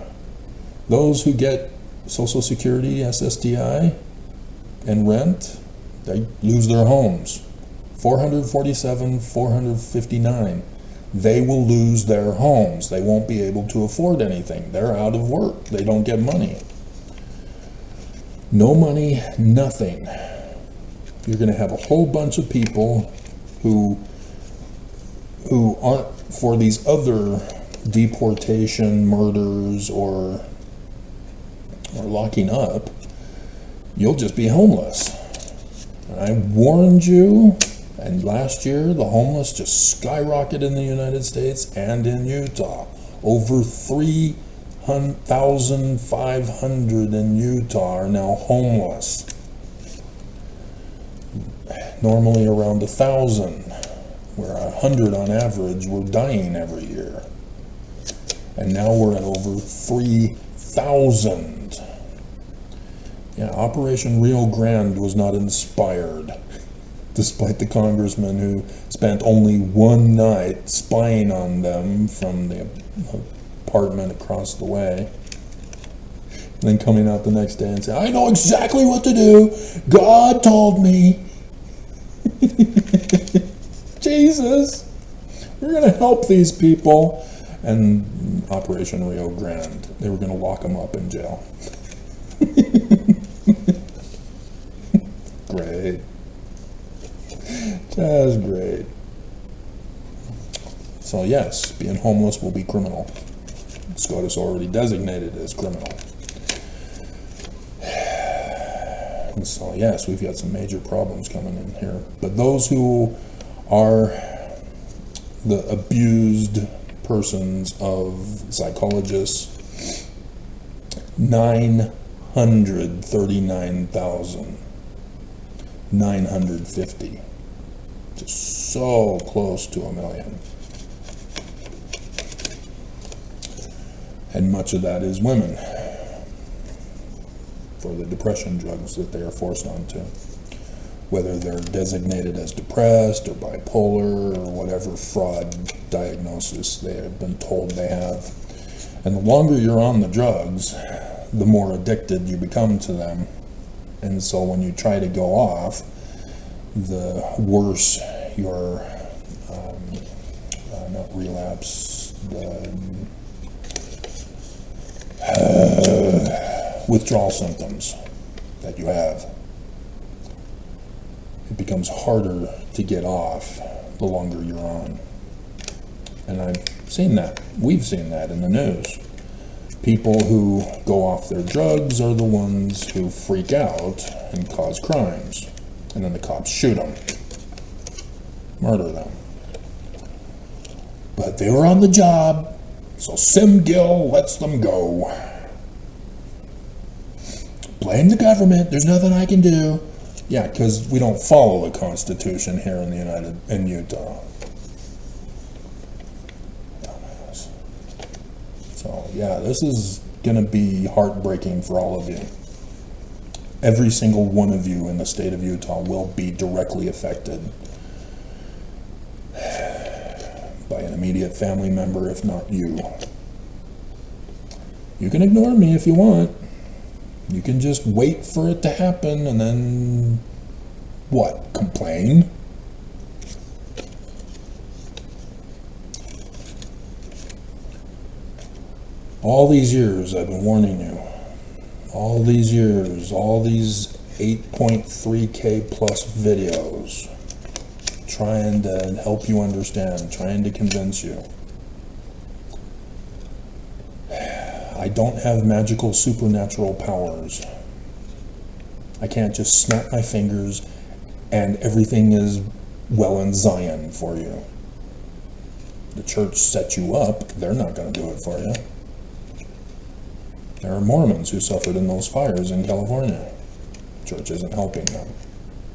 Those who get Social Security, SSDI, and rent, they lose their homes. 447, 459. They will lose their homes. They won't be able to afford anything. They're out of work. They don't get money. No money, nothing. You're going to have a whole bunch of people who aren't for these other deportation, murders, or locking up. You'll just be homeless. And I warned you, and last year the homeless just skyrocketed in the United States and in Utah. Over 3,500 in Utah are now homeless. Normally around 1,000, where 100 on average were dying every year. And now we're at over 3,000. Yeah, Operation Rio Grande was not inspired, despite the congressman who spent only one night spying on them from the apartment across the way, and then coming out the next day and saying, I know exactly what to do. God told me. Jesus, we're going to help these people. And Operation Rio Grande, they were going to lock them up in jail. Great. Just great. So yes, being homeless will be criminal. SCOTUS already designated it as criminal. And so yes, we've got some major problems coming in here. But those who are the abused persons of psychologists, 939,950. Just so close to 1 million. And much of that is women, for the depression drugs that they are forced onto. Whether they're designated as depressed or bipolar or whatever fraud diagnosis they have been told they have. And the longer you're on the drugs, the more addicted you become to them. And so when you try to go off, the worse your, not relapse, withdrawal symptoms that you have. It becomes harder to get off the longer you're on. And I've seen that. We've seen that in the news. People who go off their drugs are the ones who freak out and cause crimes. And then the cops shoot them, murder them. But they were on the job, so Sim Gill lets them go. Blame the government, there's nothing I can do. Yeah, because we don't follow the Constitution here in Utah. Dumbass. So yeah, this is gonna be heartbreaking for all of you. Every single one of you in the state of Utah will be directly affected by an immediate family member, if not you. You can ignore me if you want. You can just wait for it to happen and then, what, complain? All these years I've been warning you. All these years, all these 8.3K plus videos, trying to help you understand, trying to convince you. I don't have magical supernatural powers. I can't just snap my fingers and everything is well in Zion for you. The church set you up, they're not going to do it for you. There are Mormons who suffered in those fires in California. The church isn't helping them.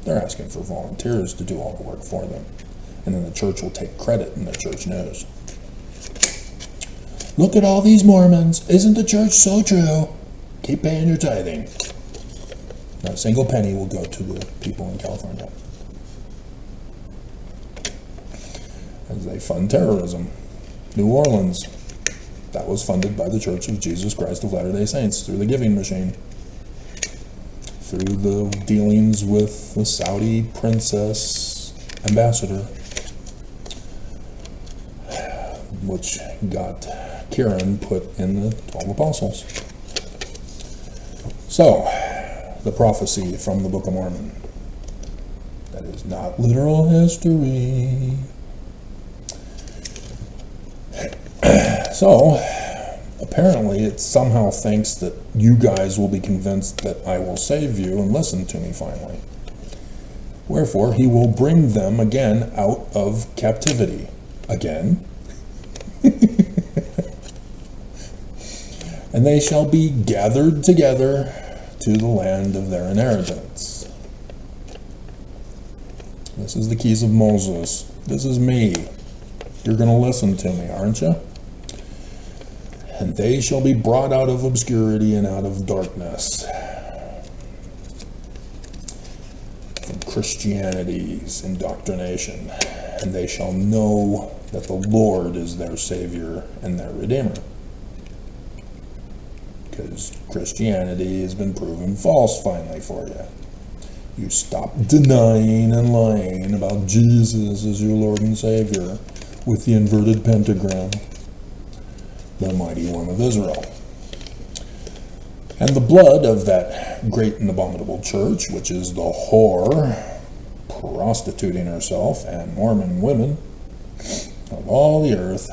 They're asking for volunteers to do all the work for them. And then the church will take credit in the church news. Look at all these Mormons. Isn't the church so true? Keep paying your tithing. Not a single penny will go to the people in California. As they fund terrorism. New Orleans. That was funded by the Church of Jesus Christ of Latter-day Saints through the giving machine. Through the dealings with the Saudi princess ambassador, which got Kieran put in the 12 apostles. So, the prophecy from the Book of Mormon. That is not literal history. So, apparently it somehow thinks that you guys will be convinced that I will save you and listen to me finally. Wherefore, he will bring them again out of captivity. Again. And they shall be gathered together to the land of their inheritance. This is the keys of Moses. This is me. You're going to listen to me, aren't you? And they shall be brought out of obscurity and out of darkness. From Christianity's indoctrination. And they shall know that the Lord is their Savior and their Redeemer. Because Christianity has been proven false finally for you. You stop denying and lying about Jesus as your Lord and Savior with the inverted pentagram. The mighty one of Israel. And the blood of that great and abominable church, which is the whore, prostituting herself, and Mormon women of all the earth,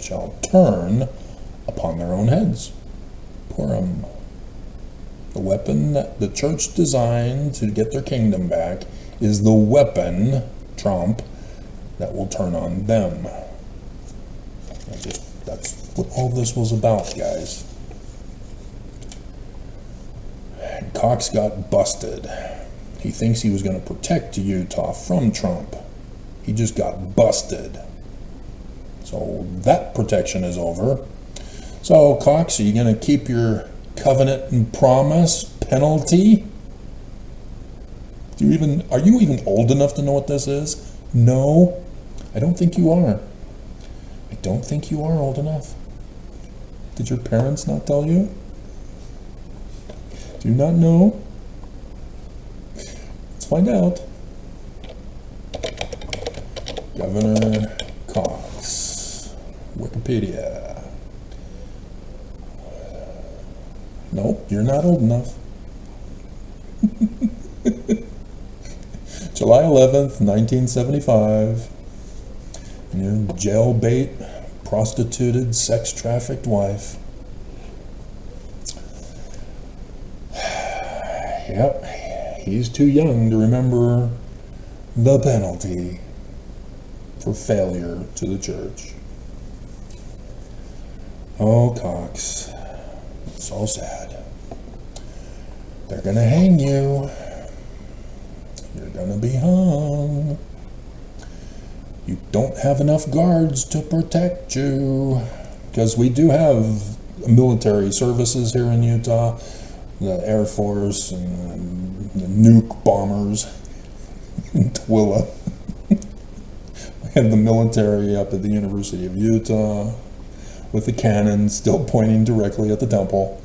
shall turn upon their own heads. Purim. The weapon that the church designed to get their kingdom back is the weapon, Trump, that will turn on them. That's what all this was about, guys. And Cox got busted. He thinks he was going to protect Utah from Trump. He just got busted. So that protection is over. So, Cox, are you going to keep your covenant and promise penalty? Are you even old enough to know what this is? No, I don't think you are. I don't think you are old enough. Did your parents not tell you? Do you not know? Let's find out. Governor Cox, Wikipedia. Nope, you're not old enough. July 11th, 1975. And your jailbait, prostituted, sex-trafficked wife. Yep, he's too young to remember the penalty for failure to the church. Oh, Cox, so sad. They're gonna hang you. You're gonna be hung. You don't have enough guards to protect you, because we do have military services here in Utah, the Air Force and the nuke bombers in Tooele. We have the military up at the University of Utah with the cannon still pointing directly at the temple.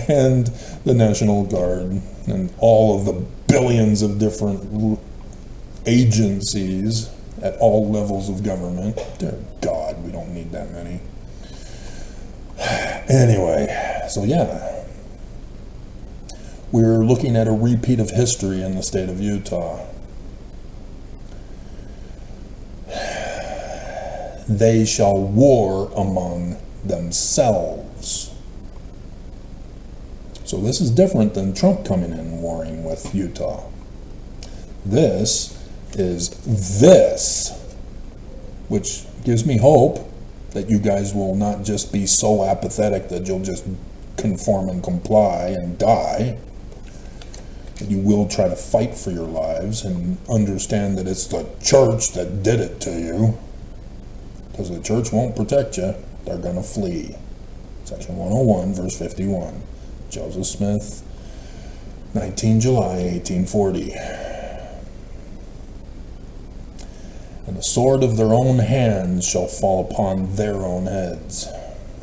And the National Guard and all of the billions of different agencies at all levels of government. Dear God, we don't need that many. Anyway, so yeah, we're looking at a repeat of history in the state of Utah. They shall war among themselves. So this is different than Trump coming in and warring with Utah. This is this, which gives me hope that you guys will not just be so apathetic that you'll just conform and comply and die, that you will try to fight for your lives and understand that it's the church that did it to you, because the church won't protect you. They're going to flee. Section 101, verse 51. Joseph Smith, 19 July 1840. And the sword of their own hands shall fall upon their own heads,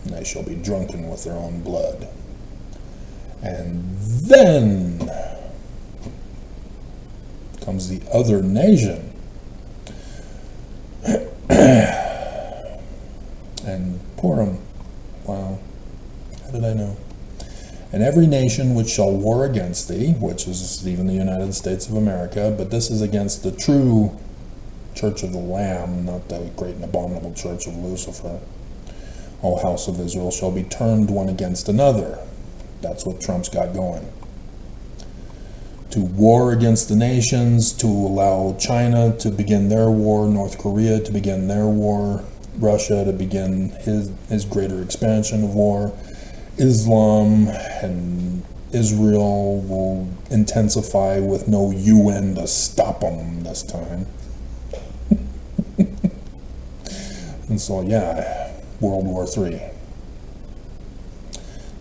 and they shall be drunken with their own blood. And then comes the other nation. And Purim. Wow. How did I know? And every nation which shall war against thee, which is even the United States of America, but this is against the true church of the Lamb, not the great and abominable church of Lucifer. O house of Israel shall be turned one against another. That's what Trump's got going. To war against the nations, to allow China to begin their war, North Korea to begin their war, Russia to begin his greater expansion of war. Islam and Israel will intensify with no UN to stop them this time. And so, yeah, World War III.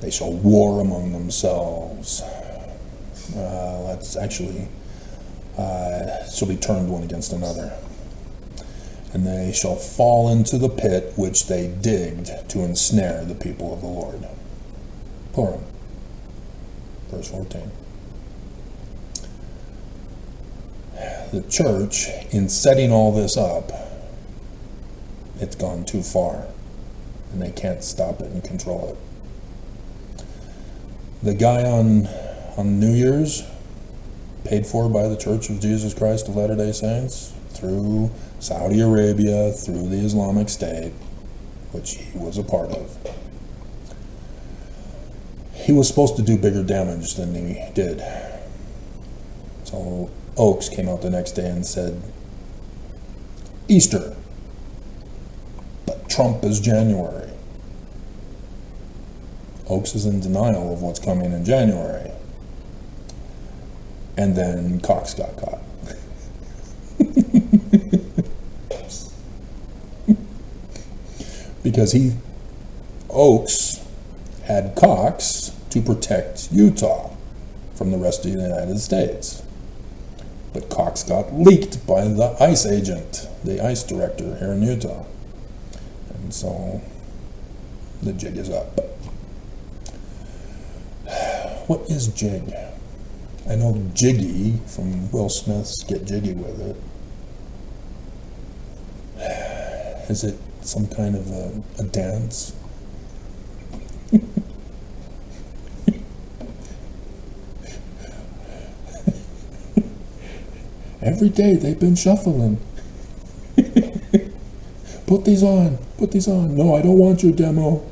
They shall war among themselves. That's actually, shall be turned one against another. And they shall fall into the pit which they digged to ensnare the people of the Lord. Purim, verse 14. The church, in setting all this up, it's gone too far, and they can't stop it and control it. The guy on New Year's, paid for by the Church of Jesus Christ of Latter-day Saints, through Saudi Arabia, through the Islamic State, which he was a part of. He was supposed to do bigger damage than he did. So Oaks came out the next day and said, Easter, but Trump is January. Oaks is in denial of what's coming in January. And then Cox got caught. Because Oaks had Cox to protect Utah from the rest of the United States. But Cox got leaked by the ICE agent, the ICE director here in Utah. And so the jig is up. What is jig? I know Jiggy from Will Smith's Get Jiggy With It. Is it some kind of a dance? Every day they've been shuffling. Put these on. Put these on. No, I don't want your demo.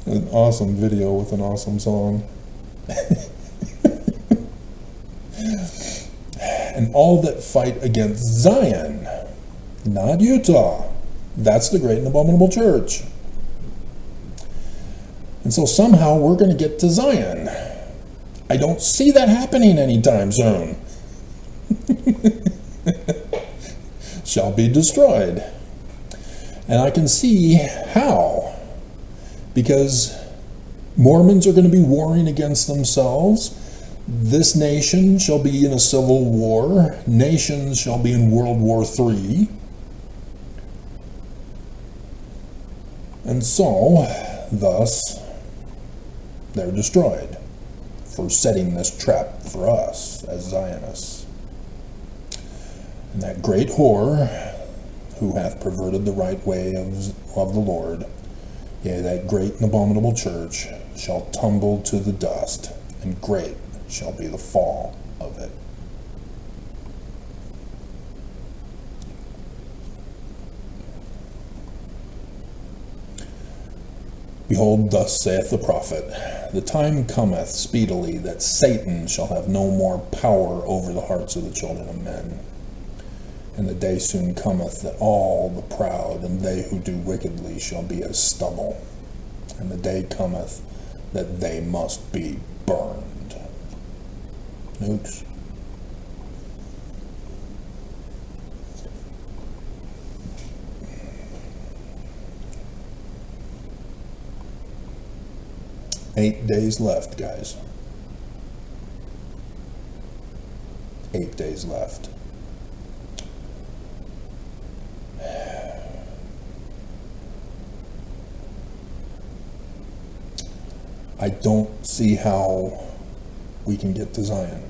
An awesome video with an awesome song. And all that fight against Zion, not Utah. That's the great and abominable church. And so somehow we're going to get to Zion. I don't see that happening anytime soon. Shall be destroyed. And I can see how. Because Mormons are going to be warring against themselves. This nation shall be in a civil war. Nations shall be in World War III. And so, thus, they're destroyed for setting this trap for us as Zionists. And that great whore, who hath perverted the right way of the Lord, yea, that great and abominable church, shall tumble to the dust, and great shall be the fall of it. Behold, thus saith the prophet, the time cometh speedily that Satan shall have no more power over the hearts of the children of men. And the day soon cometh that all the proud and they who do wickedly shall be as stubble. And the day cometh that they must be burned. Nukes. Eight days left, guys. 8 days left. I don't see how we can get to Zion.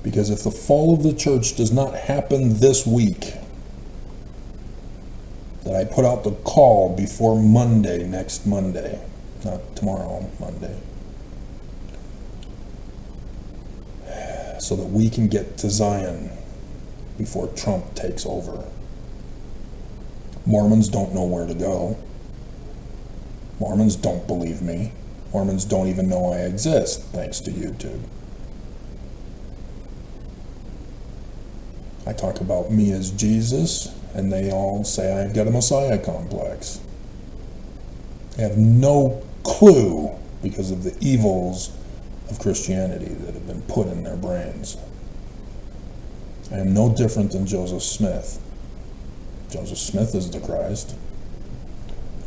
Because if the fall of the church does not happen this week, that I put out the call before Monday, next Monday, not tomorrow, Monday, so that we can get to Zion before Trump takes over. Mormons don't know where to go. Mormons don't believe me. Mormons don't even know I exist, thanks to YouTube. I talk about me as Jesus, and they all say I've got a Messiah complex. They have no clue because of the evils of Christianity that have been put in their brains. I am no different than Joseph Smith. Joseph Smith is the Christ.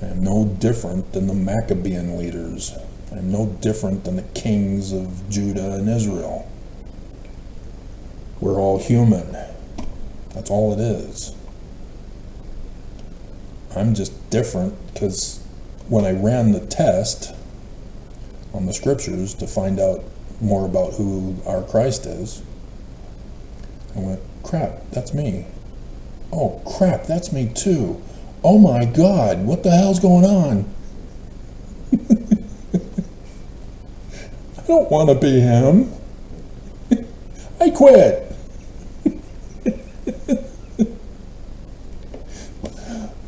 I am no different than the Maccabean leaders. I am no different than the kings of Judah and Israel. We're all human. That's all it is. I'm just different because when I ran the test on the scriptures to find out more about who our Christ is, I went, crap, that's me. Oh, crap, that's me too. Oh my God, what the hell's going on? I don't want to be him. I quit.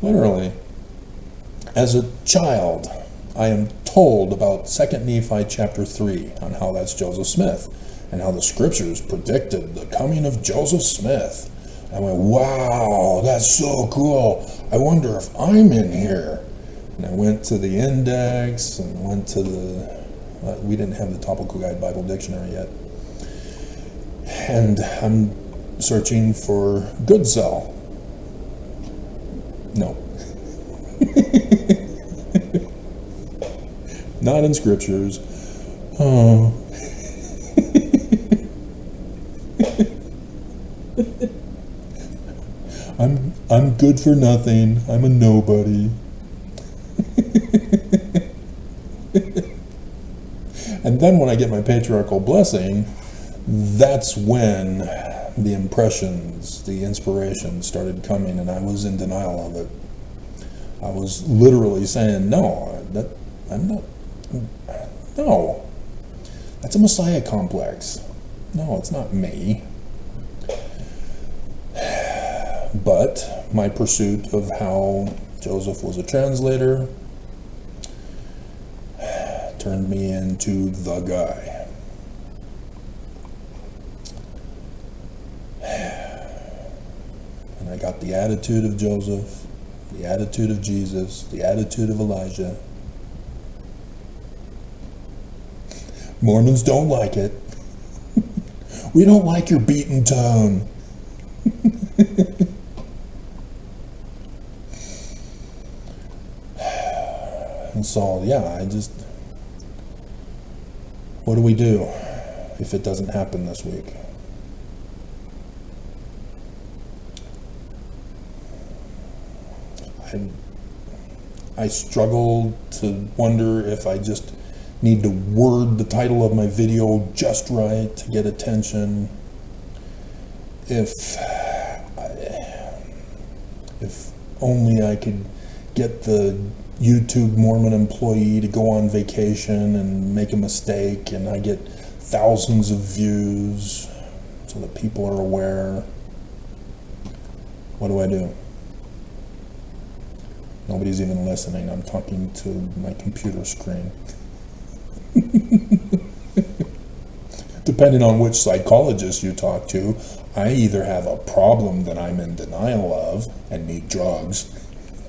Literally. As a child, I am told about 2 Nephi chapter 3 on how that's Joseph Smith and how the scriptures predicted the coming of Joseph Smith. I went, wow, that's so cool. I wonder if I'm in here. And I went to the index and went to we didn't have the Topical Guide Bible Dictionary yet. And I'm searching for good cell. No. Not in scriptures. Oh. I'm good for nothing. I'm a nobody. And then when I get my patriarchal blessing, that's when the impressions, the inspiration started coming, and I was in denial of it. I was literally saying, no, no, that's a Messiah complex. No, it's not me. But my pursuit of how Joseph was a translator turned me into the guy. And I got the attitude of Joseph, the attitude of Jesus, the attitude of Elijah. Mormons don't like it. We don't like your beaten tone. And so, yeah, what do we do if it doesn't happen this week? I struggle to wonder if I just need to word the title of my video just right to get attention. If only I could get the YouTube Mormon employee to go on vacation and make a mistake and I get thousands of views so that people are aware. What do I do? Nobody's even listening. I'm talking to my computer screen. Depending on which psychologist you talk to, I either have a problem that I'm in denial of and need drugs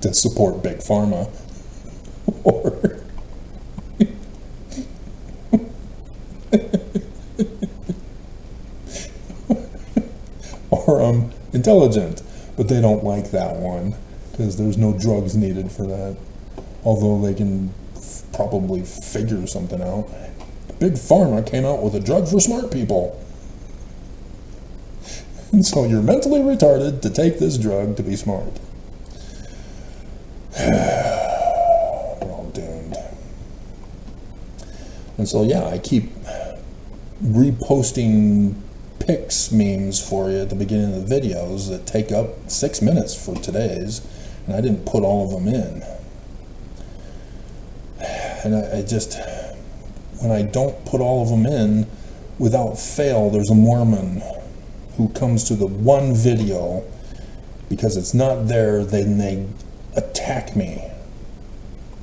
to support Big Pharma, or I'm intelligent, but they don't like that one because there's no drugs needed for that, although they can probably figure something out. Big Pharma came out with a drug for smart people. And so you're mentally retarded to take this drug to be smart. We're all doomed. And so, yeah, I keep reposting pics memes for you at the beginning of the videos that take up 6 minutes for today's, and I didn't put all of them in. And I just, when I don't put all of them in, without fail, there's a Mormon who comes to the one video, because it's not there, then they attack me.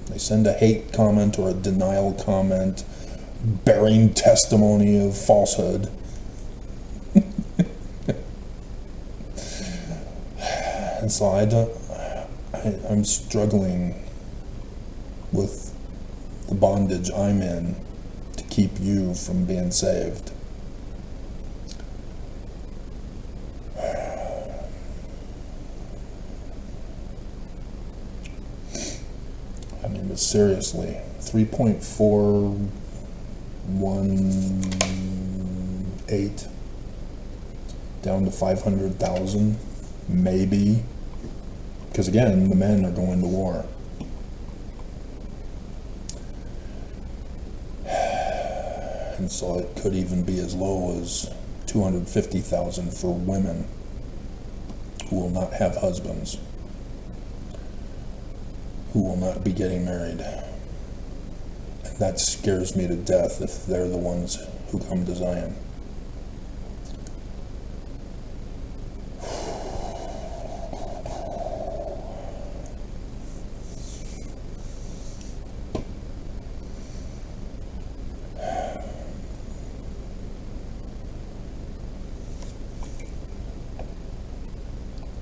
They send a hate comment or a denial comment, bearing testimony of falsehood. And so I'm struggling with the bondage I'm in to keep you from being saved. I mean, but seriously, 3.418 down to 500,000, maybe, because again, the men are going to war. And so it could even be as low as 250,000 for women who will not have husbands, who will not be getting married. And that scares me to death if they're the ones who come to Zion.